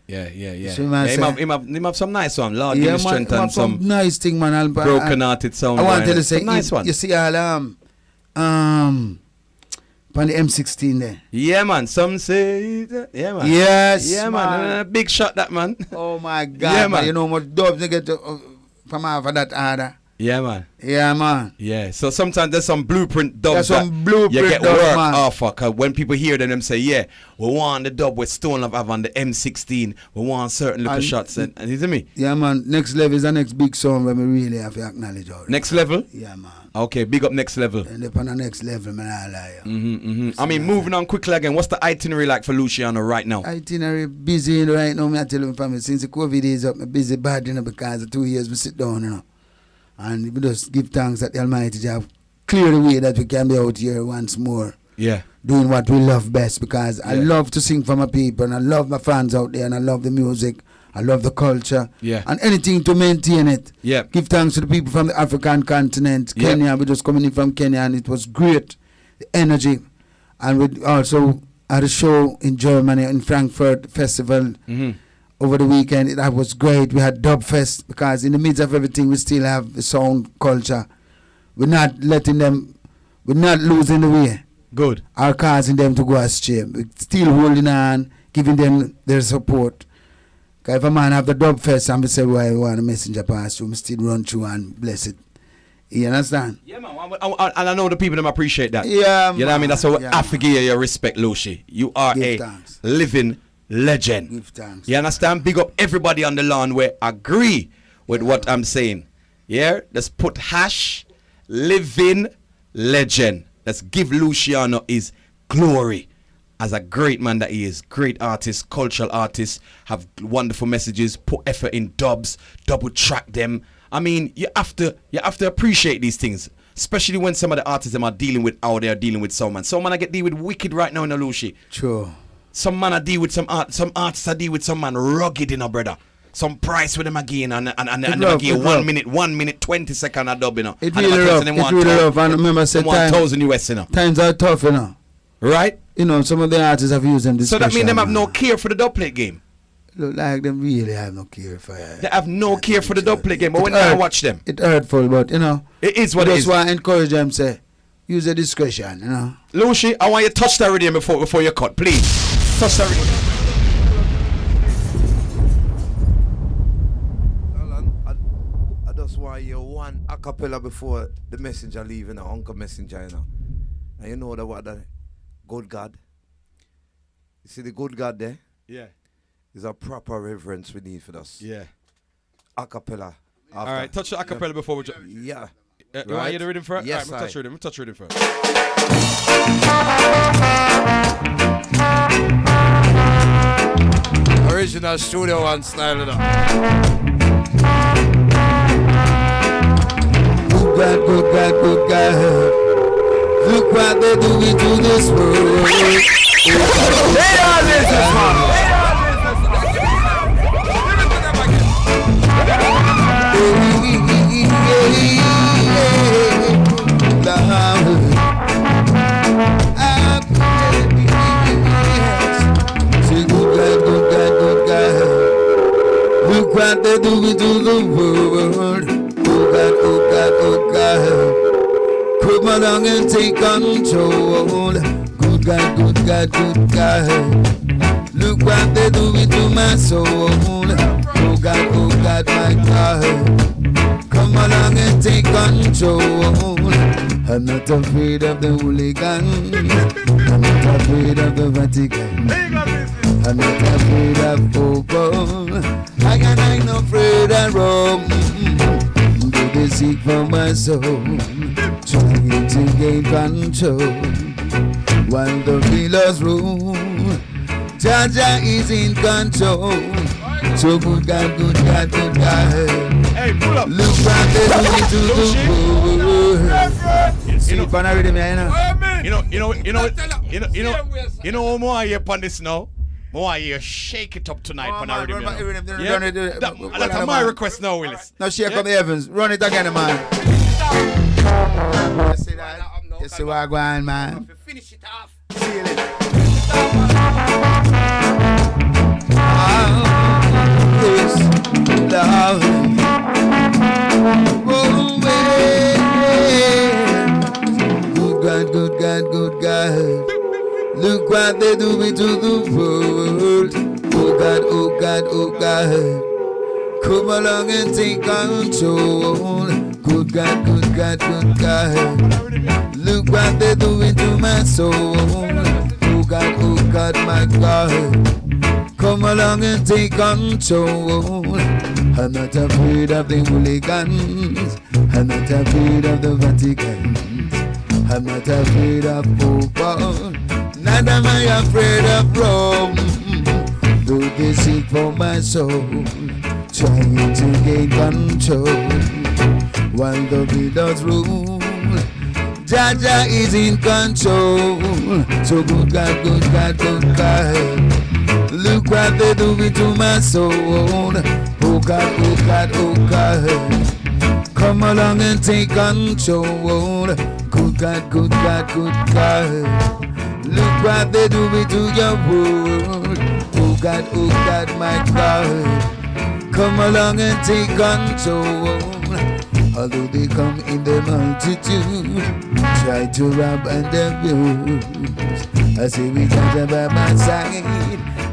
So man Him have some nice one. Lord, yeah, give me strength and some nice thing, man. broken-hearted sound. I want to tell you, say, nice one. You see all on the M16 there. Yeah, man. Some say that. Yeah, man. Yes, Yeah, man. Big shot, that man. Oh my God, Yeah, man. man. You know how much dubs they get from half of that order. Yeah, man. Yeah, man. Yeah. So sometimes there's some blueprint dubs. There's some blueprint you get dubs, work man. off of. Cause when people hear them say, yeah, we want the dub with Stone Love have on the M16. We want certain little shots. And you see me? Yeah, man. Next Level is the next big song where we really have to acknowledge all Next Level? Yeah, man. Okay, big up Next Level. And upon the next level, man, I lie. I mean, moving on quickly again, what's the itinerary like for Luciano right now? Itinerary busy right now, I tell you, family. Since the COVID is up, I'm busy bad, you know, because the 2 years we sit down, you know. And we just give thanks that the Almighty Jah clear the way that we can be out here once more. Yeah. Doing what we love best, because I love to sing for my people, and I love my fans out there, and I love the music. I love the culture. Yeah. And anything to maintain it. Yeah. Give thanks to the people from the African continent. Yeah. Kenya, we just coming in from Kenya, and it was great. The energy. And we also had a show in Germany, in Frankfurt Festival. Over the weekend. That was great. We had Dub Fest, because in the midst of everything we still have the sound culture. We're not letting them, we're not losing the way. Good. Or causing them to go astray. We're still holding on, giving them their support. Because if a man have the Dub Fest and we say, well, we want a messenger pass through, we still run through and bless it. You understand? Yeah, man. And I know the people them appreciate that. Yeah, you know what I mean? That's how I man. forgive you your respect, Lucy. You are Give a thanks. living legend. Give thanks. You understand? Big up everybody on the lawn where agree with what I'm saying. Yeah? Let's put hash living legend. Let's give Luciano his glory as a great man that he is. Great artist, cultural artist, have wonderful messages, put effort in dubs, double track them. I mean, you have to appreciate these things. Especially when some of the artists them are dealing with how they are dealing with someone. Someone I get deal with wicked right now in the Lucy. True. Some man I deal with some artists I deal with some man rugged, you know, brother. Some price with them again and them again 1 minute 20 second a dub, you know. It really rough. It really rough. And remember, say 1,000 US, you know. Times are tough, you know. Right? You know, some of the artists have used them. So that means them have no care for the dub plate game. Look like them really have no care for it. They have no care for the dub plate game. But when I watch them, it's hurtful, but you know, it is what it is. That's why I encourage them, say, use the discretion, you know. Lucy, I want you to touch that rhythm before you cut, please. Touch that rhythm. I just want you one a cappella before the messenger leave, you know, Uncle Messenger, you know. And you know what the good God. You see the good God there? Yeah. Is a proper reverence we need for us. Yeah. A cappella. All right, touch the acapella before we... Yeah. You want to hear the rhythm first? Yes, all right, touch rhythm first. Original Studio One style, you know. Good God, good God, good God. Look what they do to this world. They are this, man. world. Oh God, oh God, oh God. Come along and take control. Good God, good God, good God. Look what they doing to my soul. Oh God, my God. Come along and take control. I'm not afraid of the hooligans. I'm not afraid of the Vatican. I'm not afraid of Popo. I'm not afraid of Rome. Do they seek for my soul, trying to gain control while the villas rule. Jaja is in control. So good God, good God, good God. Hey, pull up. Look what they doing to the world. See, you know what more I hear upon this now? More I hear shake it up tonight upon our rhythm. That's my request now, Willis. Now shake up the heavens. Run it again, man. You see that? You see what I'm going, man? Finish it off. Seal it. Love. Oh, good God, good God, good God. Look what they do to the world. Oh God, oh God, oh God. Come along and take control. Good God, good God, good God. Look what they doing to my soul. Oh God, my God. Come along and take control. I'm not afraid of the hooligans. I'm not afraid of the Vatican. I'm not afraid of Pope. Neither am I afraid of Rome. Though they seek for my soul, trying to gain control while the builders rule. Jaja is in control. So good God, good God, good God. Look what they doing to my soul. Oh God, oh God, oh God. Come along and take control. Good God, good God, good God. Look what they doing to your world. Oh God, my God. Come along and take control. Although they come in the multitude, try to rob and abuse. I say we got them by my side.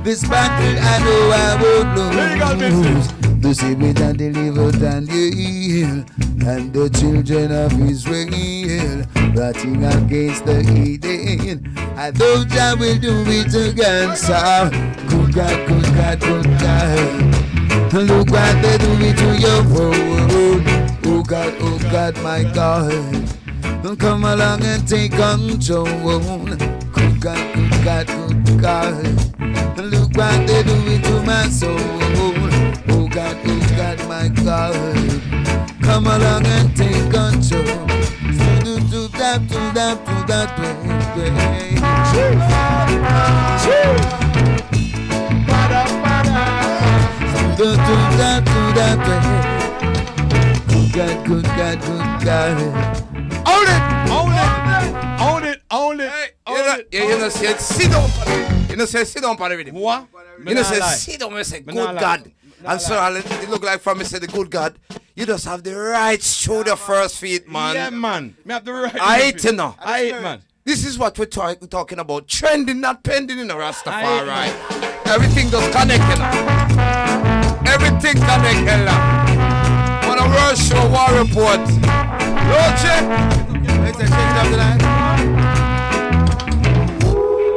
This battle I know I won't lose. To see me and deliver Daniel and the children of Israel, rotting against the heathen. I know Jah will do it again. So good God, good God, good God. Look what they do it to your world. Oh God, my God. Come along and take control. Good God, good God, good God. Look what they do it to my soul. Oh God, my God. Come along and take control. Do that way. Do that way. Good God. Own it. You know, say sit down. You know, say sit down for the rhythm. What? You know, say sit down. I say good God. And so it look like from me say the good God. You just have the right shoulder first feet, man. Yeah, man. Me have the right. I hate you now. I hate, man. This is what we're talking about. Trending, not pending in a Rastafari. Everything just connected now. Everything connected now. On a world show, war report.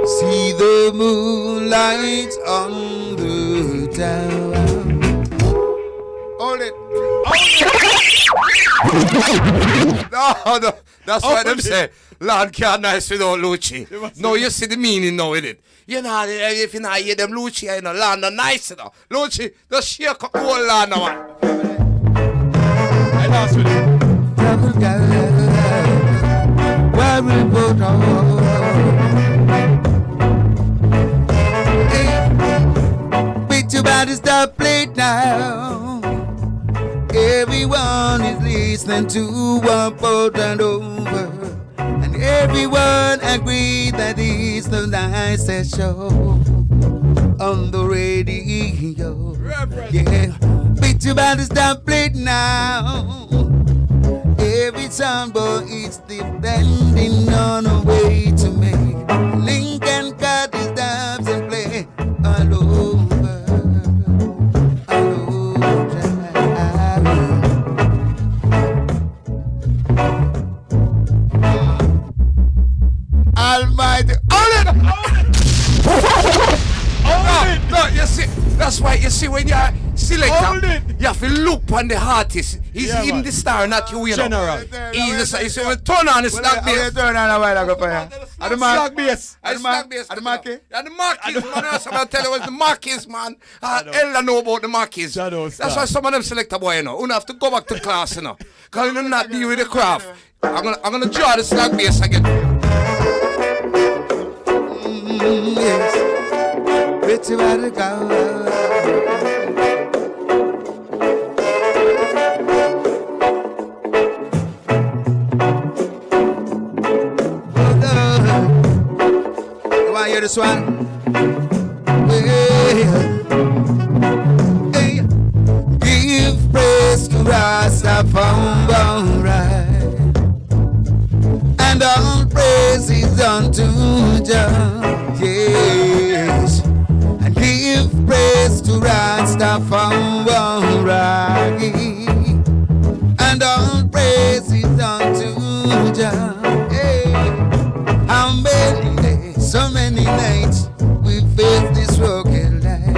See the moonlight on the tower. Hold it. No, that's why them say, Lord can't nice without Lucci. No, you see the meaning now with it. You know, if you not hear them Lucci, you know, Lord not nice enough. Lucci, just shake up the whole land now, man. I lost with it. Beat your body, stop playing now. Everyone is listening to Up and Over, and everyone agrees that it's the nicest show on the radio. Yeah, beat You better stop playing now. Every sound boy is depending on a way to make Lincoln cut his dubs and play all over, all over. Almighty, hold it! No, you see, that's why you see when you're selector, Hold it. you have to look on the artist. He's Yeah, him man. the star, not you, you know. General. He's the you when turn on the slack bass. Turn on a while ago for you. The slack bass. And the slack bass. And the Marquis? And the Marquis, man. That's what I tell you, it's the Marquis, man. Ella know about the Marquis. Shadow That's star. why some of them selector boy, you know. You have to go back to class, you know. Because you not deal with the craft. I'm gonna draw the slack bass again. Yes. Pretty bad girl. You want to hear this one? Hey. Give praise to Rastafari, and all praises unto Jah. Yes, and give praise to Rastafari, and all praises unto Jah. Hey. How many days, so many nights we faced this rugged life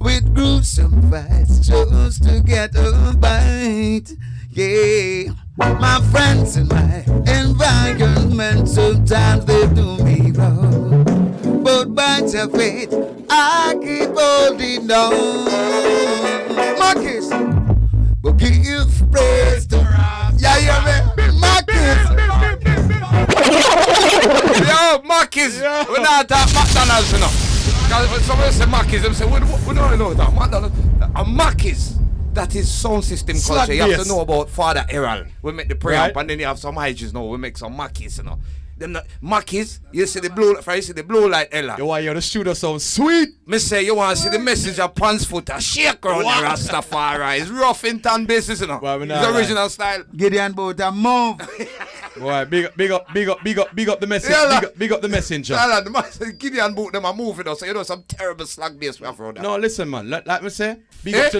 with gruesome fights just to get a bite. Yeah, my friends and my environment sometimes they do me wrong, but by your faith I keep holding on. Marcus, but give praise to yeah, Marcus. Yo, Marquis, we not talk McDonald's, you know. Because when somebody say Marquis, they say, we don't know that. McDonald's. A Marquis, that is sound system Slack culture. You have bass. to know about Father Errol. We make the prayer Right. up and then you have some hygies now. We make some Marquis, you know. Them Marquis, you see the blue, you see the blue light, Ella. You want to hear the studio sound sweet? Me say you want to see the message of Pants Foot a shake around the Rastafari. It's rough in tan basis, you know. Well, we It's not original style. Gideon boat and move. Boy, big up the message. Yeah, big up the messenger. The man said Gideon boot them are moving us, so you know some terrible slack bass we have around there. No, listen, man. Like me say, big Eh?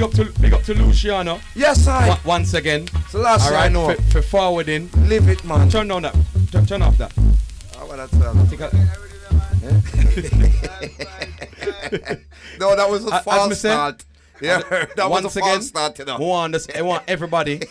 up to Luciano. Yes, I. Once again. It's the last All thing I right, know. for forwarding. Live it, man. Turn down that. Turn off that. What I tell you? Think I- No, that was a As me false say, start. Yeah, that was a once again, false start, you know. I want everybody.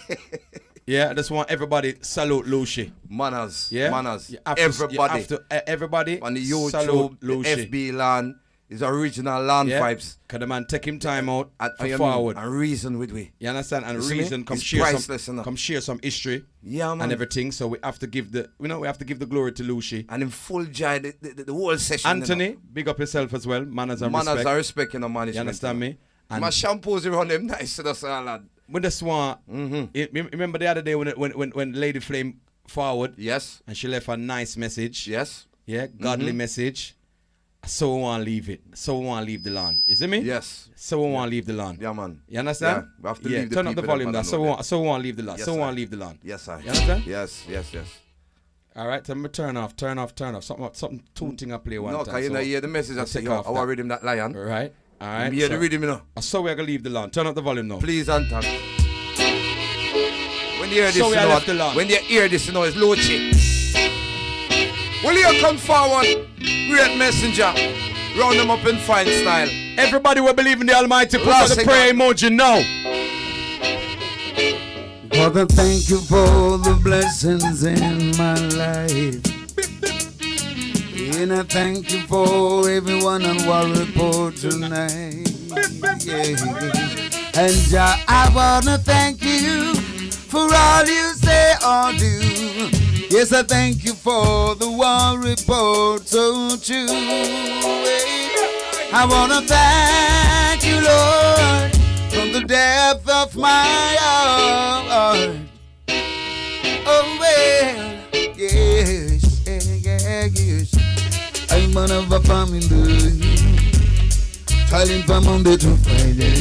Yeah, I just want everybody salute Lucy. Manners, Yeah, manners. You have to- Everybody you have to, everybody on the salute YouTube, the Lucy. FB land is original land Yeah, vibes. cause the man take him time out And for forward. and reason with we. You understand? And You see me? reason come It's share priceless, some, enough. come share some history Yeah, man. and everything. So we have to give the glory to Lucy. And in full joy, the whole session. Anthony, big up yourself as well. Manners and manners respect. are respect, you know, management. You understand me? And My shampoos around them nice to the salad. we just want. Remember the other day when Lady Flame forward Yes, and she left a nice message. yes, Yeah, godly message. So we want to leave it. So we want to leave the land. You see me? yes. So we want to leave the land. Yeah, man. You understand? Yeah, we have to Yeah, leave the turn up the people volume that down. So know we that. want, so we want to leave the land. Yes, so we sir. want to leave the land. Yes, sir. You understand? Yes, yes, yes. All right, tell me turn off. Something tooting I play one No, time. because you know, so- you hear the message I I'll say, take yo, off I that. want rhythm that lion. Right? All right. You hear the rhythm, you know. So we're going to leave the land. Turn up the volume now. Please and thank. When you hear this, So we you are know, left alone. when you hear this, you know, it's Luchi. Will you come forward, great messenger? Round them up in fine style. Everybody will believe in the Almighty. Put Last up the second. prayer emoji now. Father, thank you for the blessings in my life. And I thank you for everyone on War Report tonight. Yeah. And I wanna thank you for all you say or do. Yes, I thank you for the War Report so true. I wanna thank you, Lord, from the depth of my heart. Oh well, yes, yes. I'm one of a family. Calling from Monday to Friday.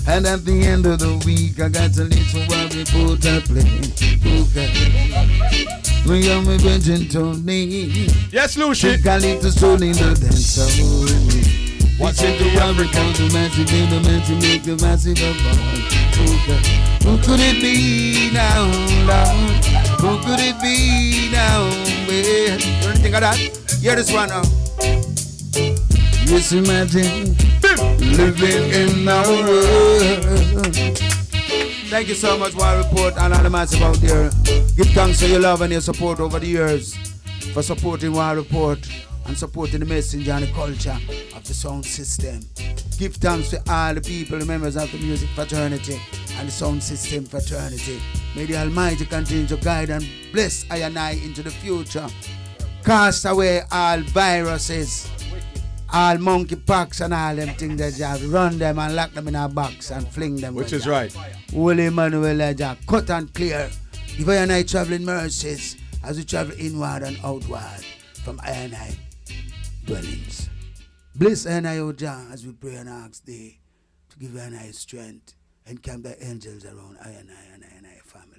And at the end of the week, I got a little worry report to play. Okay. We got me Benjamin Tony. Yes, Lucy. Got it to soul in the dance. What's in the Africa? The massive, make the massive okay. Who could it be now, Lord? Who could it be now? Well, you think of that? Hear this one now. Just imagine living in our world. Thank you so much, War Report, and all the massive out there. Give thanks for your love and your support over the years, for supporting War Report and supporting the messenger and the culture of the sound system. Give thanks to all the people, the members of the music fraternity and the sound system fraternity. May the Almighty continue to guide and bless I and I into the future. Cast away all viruses, all monkey pox and all them things that just run them and lock them in a box and fling them. Which is right. Holy Emmanuel, just cut and clear. Give I and I traveling mercies as we travel inward and outward from I and I dwellings. Bless I and I, O Jah, as we pray and ask thee to give I and I strength and camp thy angels around I and I family.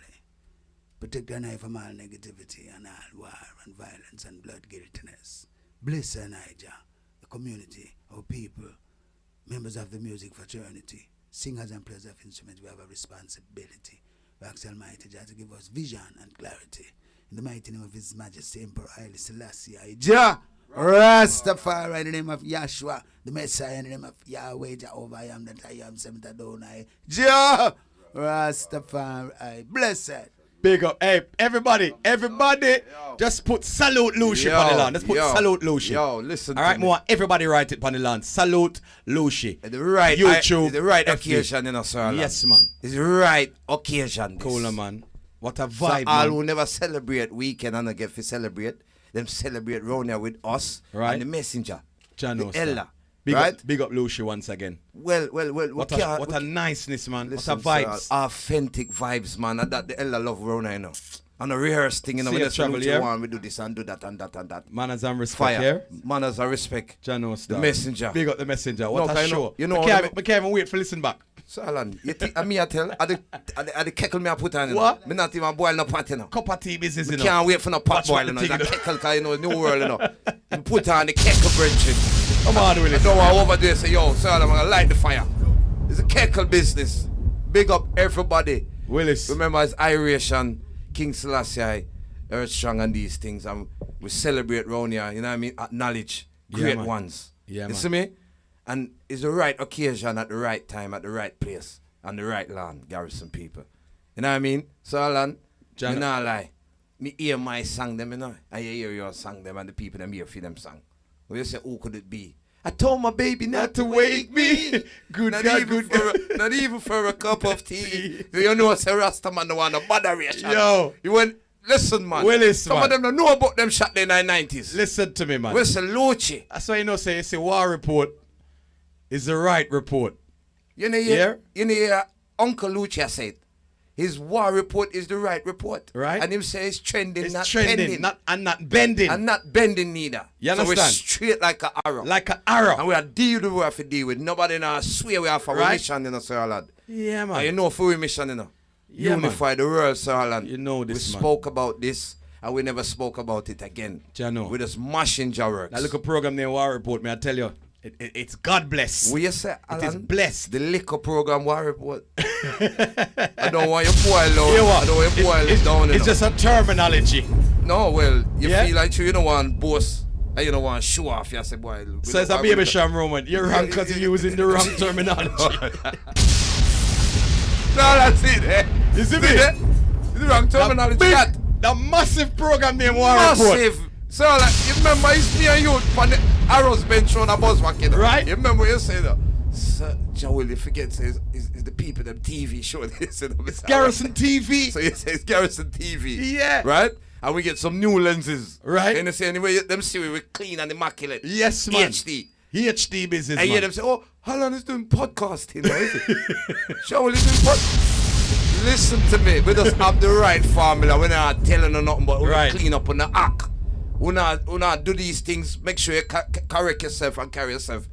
Protect I and I from all negativity and all war and violence and blood guiltiness. Bless I and I, Jah, the community, our people, members of the music fraternity, singers and players of instruments. We have a responsibility. We ask Almighty Jah to give us vision and clarity. In the mighty name of His Majesty Emperor Haile Selassie, Jah, Rastafari, in the name of Yahshua, the Messiah, in the name of Yahweh, Jehovah, I am that I am, Seventh Adonai, Jah, Rastafari, blessed. Big up. Hey, everybody, just put salute Lucy on the land. Let's put salute Lucy. Yo, listen. All right, more. Everybody write it on the land. Salute Lucy. The right YouTube. The right occasion, you know, sir. Yes, man. It's the right occasion. Cooler, man. What a So vibe, all man. who never celebrate weekend and get to celebrate, them celebrate round here with us Right. and the messenger, Jano, the Ella. Big up Lucy once again. Well. What a niceness, man. Listen, What a vibes. Sir, authentic vibes, man. And that the Ella love round here, you know. And a rehearse thing, you know. See We you just travel salute here. one, we do this and do that and that and that. Manners and respect Fire. here. Manners and respect. Jano The star. messenger. Big up the messenger. What No, a I know- show. you know I how can't even wait for listen back. So Alan, you think me I tell, at the kettle me I put on, you know. What? Me not even boil no pot, you know. Cup of tea business, you know. Can't wait for no pot Watch what boil, you know. the That thing, you know. kettle, 'cause you know, new world, you know. You put on the kettle bridge. Come on, I Willis. don't want over there say, yo, sir, I'm gonna light the fire. It's a kettle business. Big up everybody. Willis. Remember, it's Irish and King Selassie, Earth Strong and these things. And we celebrate round here, you know what I mean? Acknowledge Yeah, great man. ones. Yeah, you man. see me? And it's the right occasion at the right time, at the right place, and the right land, Garrison people. You know what I mean? So, Alan, John- me not lie. Me hear my song them, you know. I hear your song them and the people them hear for them song. We say, who could it be? I told my baby not to wake me. Good not God, even good for not even for a cup of tea. You know, say Rasta man don't want no moderation. Yo. You went, listen, man. Willis, Some man. of them don't know about them shot in the 90s. Listen to me, man. We say Luchi. That's why you know, say, it's a war report is the right report. You know, Yeah. you know, Uncle Lucia said, his war report is the right report. Right. And him say it's trending, It's not trending, bending. not bending. And not bending neither. You So we're understand? straight like an arrow. Like an arrow. And we are deal with what we have to deal with. Nobody now swear we have for Right. our mission, you know, Sir Lad. Yeah, man. And you know for our mission, you know. Yeah, man. Unify the world, Sir Lad. You know this, we man. spoke about this and we never spoke about it again. You know. We just mashing your works. That little program named War Report, may I tell you, it's God bless. What you say, Alan? It is blessed. The liquor program war report. I don't want you boil down. You know what? I don't want you boil it down. It's you know. just a terminology. No, well, you Yeah? feel like you don't want boast and you don't want show off. You say, boy. we So it's don't a want- baby sham moment. You're wrong because you're using the wrong terminology. No, that's it, eh? You see me? It's the wrong terminology. That The massive program named War Report. massive. So, like, you remember it's me and you on the arrows bench on a bus walking. Right. You remember what you said? Sir, Joel, you forget, says, is the people, them TV show this. It's Garrison TV. So you say it's Garrison TV. Yeah. Right? And we get some new lenses. Right. And they say, anyway, them see we clean and immaculate. Yes, man. HD. HD business, And you hear man. them say, oh, Alan is doing podcasting now, is it? Joel is doing podcast. Listen to me. We just have the right formula. We're not telling you nothing, but we Right. clean up on the act. We not do these things. Make sure you correct yourself and carry yourself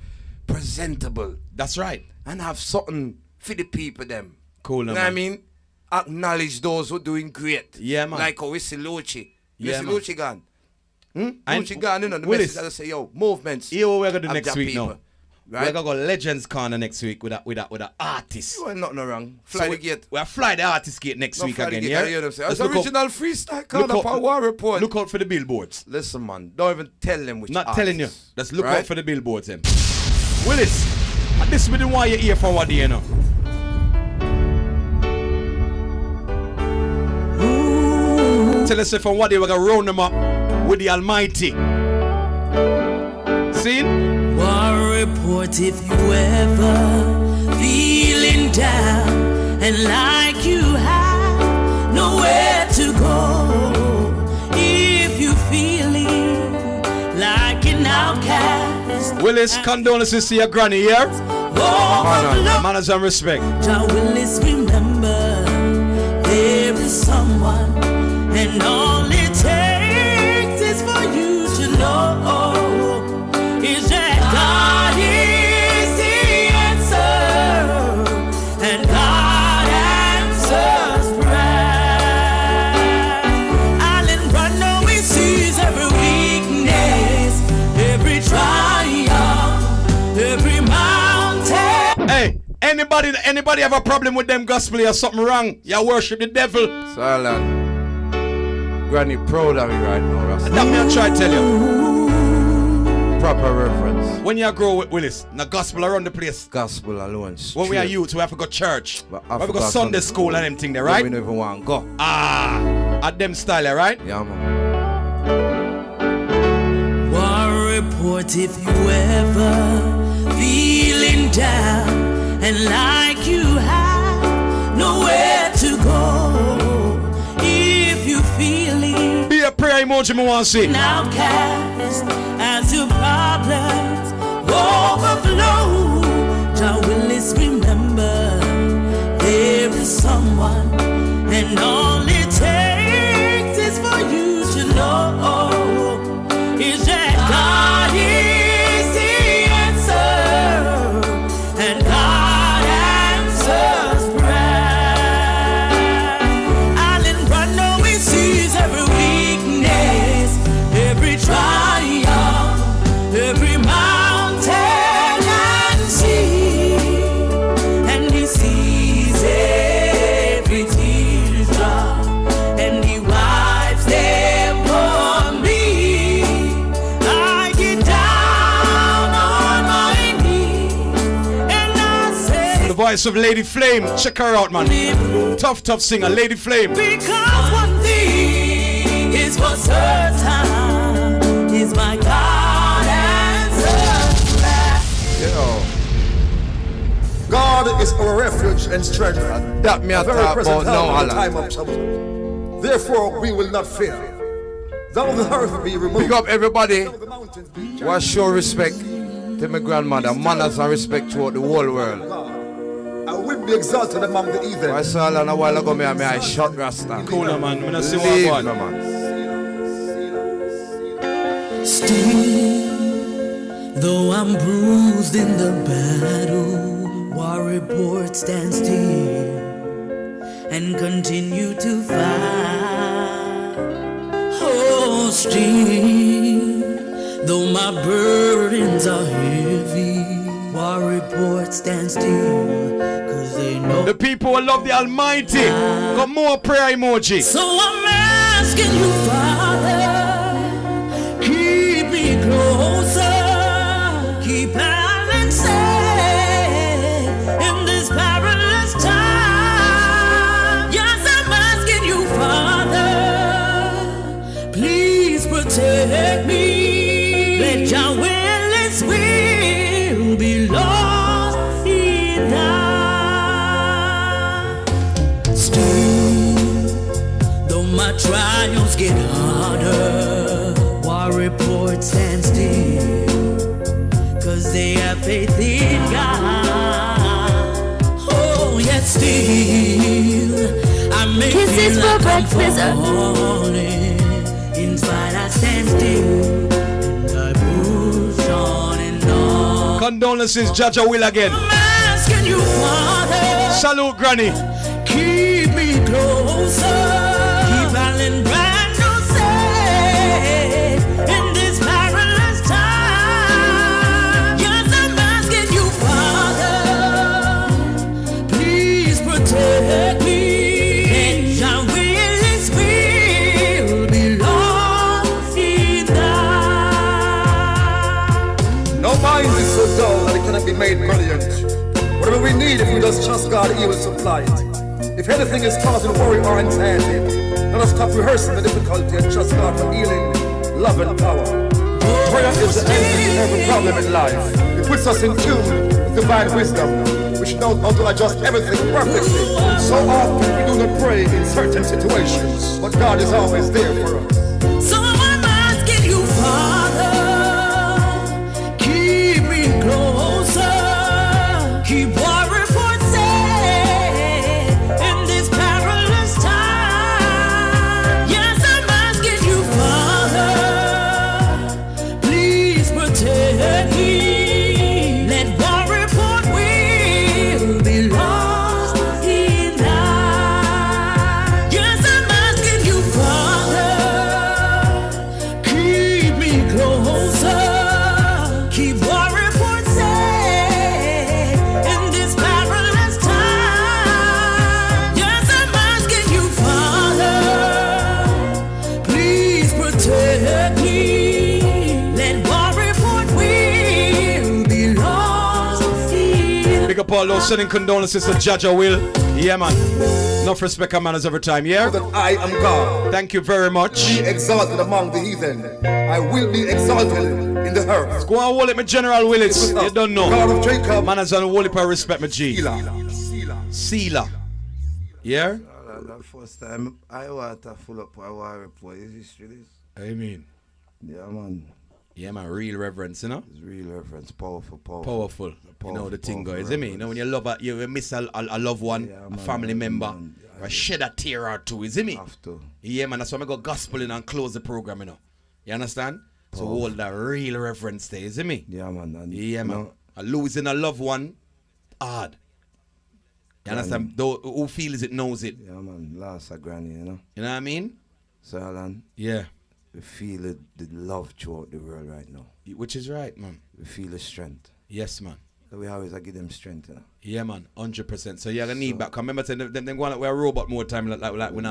presentable. That's right. And have something for the people them. Cool, You know what I mean? Acknowledge those who are doing great. Yeah, man. Like how we see Luci. Yeah, see man. Luci gone. And Luci gone, you know. The Willis, message that say, yo, movements. here what we're gonna do of next the week people. now. Right? We're gonna go Legends Corner next week with a artist. You ain't nothing wrong. Fly the gate. We'll fly the artist gate next week Fly the again, gate, yeah? I hear them say, Let's it's look original freestyle look corner out- for War Report. Look out for the billboards. Listen, man. Don't even tell them which Not artists, telling you. Let's look right? out for the billboards, them. Willis, this be the one you hear for what day, you know. Tell us if from what day we're gonna round them up with the Almighty. See? War Report if you ever feeling down and like you have nowhere to go. If you feeling like an outcast. Willis, condolences to your granny here. Manners and respect. Jah Willis, remember there is someone, and all it takes is for you to know is that God is the answer, and God answers prayer. Island run now, he sees every weakness, every triumph, every mountain. Hey, anybody have a problem with them gospel or something wrong? You worship the devil. Silent. Granny proud of me right now, Rasta. That me I try to tell you. Proper reference. When you grow with Willis, the gospel around the place. Gospel alone. When we are straight. youth, we have to go church. But We have to go Africa Sunday Sunday school and them thing there, Right? right? We don't even want to go. At them style, there, right? Yeah, man. War Report if you ever feeling down and like you have nowhere to go. If you feeling Be a prayer emoji, me want to see. an outcast as your problems overflow, Jah Willis, remember there is someone, and all it takes is for you to know is that God is the answer, and God answers prayer. Island run now, he sees every weakness, every triumph, every mountain and sea, and he sees every teardrop, and he wipes them for me. I get down on my knees and I say, The voice of Lady Flame. Check her out, man. Tough singer, Lady Flame. because one thing is for certain, is my God answers prayer. Yo. God is our refuge and strength, That me a a very talk present about help now, in the time Alan. of trouble. Therefore, we will not fear. Though the earth be removed, Pick up everybody. though the mountains be What show respect to my grandmother. Manners and respect throughout the whole world. I will be exalted among the heathen. I saw Alan a while ago, I shot Rasta. Cool, no, man. When I see Leave, what no, I want. man. Still, though I'm bruised in the battle, War Report stand still and continue to fight. Oh, still, though my burdens are heavy, War Report stand still, 'cause they know. The people who love the Almighty. Got more prayer emoji. So I'm asking you, Father, keep me closer, keep Alan safe in this perilous time. Yes, I'm asking you, Father, please protect me. Let your Willis will be lost in time. Still, though my trials get harder, War Report stand still, 'cause they have faith in God. Oh, yet still, I may Kisses feel for like I'm breakfast. falling. In spite, I stand still, and I push on and on. Condolences, Jaja Will again. I'm asking you, Father, Salute, Granny. keep me closer. Keep Alan Brand safe in this perilous time. Yes, I'm asking you, Father, please protect me. And your will be lost in thine. No mind is so dull that it cannot be made brilliant. Whatever we need, if we just trust God, He will supply it. If anything is causing worry or anxiety, let us stop rehearsing the difficulty and trust God for healing, love, and power. Prayer is the answer to every problem in life. It puts us in tune with divine wisdom, which knows how to adjust everything perfectly. So often we do not pray in certain situations, but God is always there for us. So I'm asking you, Father, keep me closer, keep war report safe in this perilous time. Yes, I'm asking you, Father, please protect me. Let war report will be lost in thine. Yes, I'm asking you, Father, keep me closer, keep war report safe in this perilous time. Yes, I'm asking you, Father, please protect me. Let war report will be lost in. Big up all those sending condolences to Jaja Will. Yeah, man. Enough respect and manners every time, yeah? That I am God. Thank you very much. Be exalted among the heathen. I will be exalted in the earth. Go and hold it, my General Willis. You don't know. God of Jacob. Manners and hold it, I respect my G. Selah. Sealer. Yeah? The first time I want to full up I want to report is history this. Amen. Yeah, man. Yeah, man. Real reverence, you know? It's real reference. Powerful. Powerful. You know the thing powerful goes, isn't it? You know when you love you miss a loved one, Yeah, a man, family member, man. or shed a tear or two, isn't it? Have to. Yeah, man. That's why I go gospeling and close the program, you know. You understand? So hold that real reverence there, isn't it? Yeah, man. And, Yeah, man. you know, And losing a loved one, hard. You understand? Though who feels it knows it. yeah, man. Lost a granny, you know. You know what I mean? So, Alan, Yeah. we feel it, the love throughout the world right now. Which is right, man. We feel the strength. Yes, man. So we always give them strength, you know. Yeah, man, 100%. So you're gonna need back. Remember, saying them go like we're a robot more time. Like we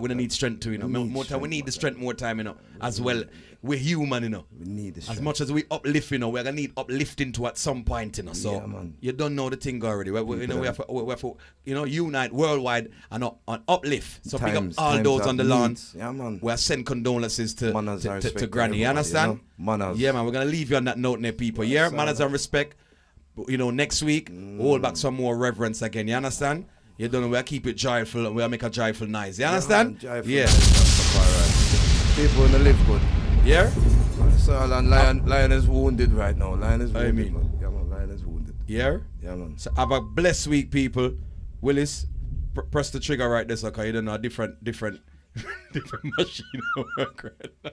don't need strength too, you know. More time, we need the strength more time, you know. As well, we're human, you know. We need the strength. As much as we uplift, you know, we're gonna need uplifting to at some point, you know. So Yeah, man. you don't know the thing already. You know, we have to, you know, unite worldwide and uplift. So pick up all those on the lawn. Yeah, man. We'll send condolences to Manners and respect to Granny. You everybody, understand? you know? Manners. Yeah, man. We're gonna leave you on that note, there, people. Yeah, manners and respect. You know, next week, we'll hold back some more reverence again. You understand? You don't know, we'll keep it joyful and we'll make a joyful nice. You understand? Yeah. People in the live good. Yeah? So, Alan, Lion is wounded right now. Lion is wounded. I mean. Man. Yeah, man. Lion is wounded. Yeah? Yeah, man. So have a blessed week, people. Willis, press the trigger right there, so you don't know a different machine work right now.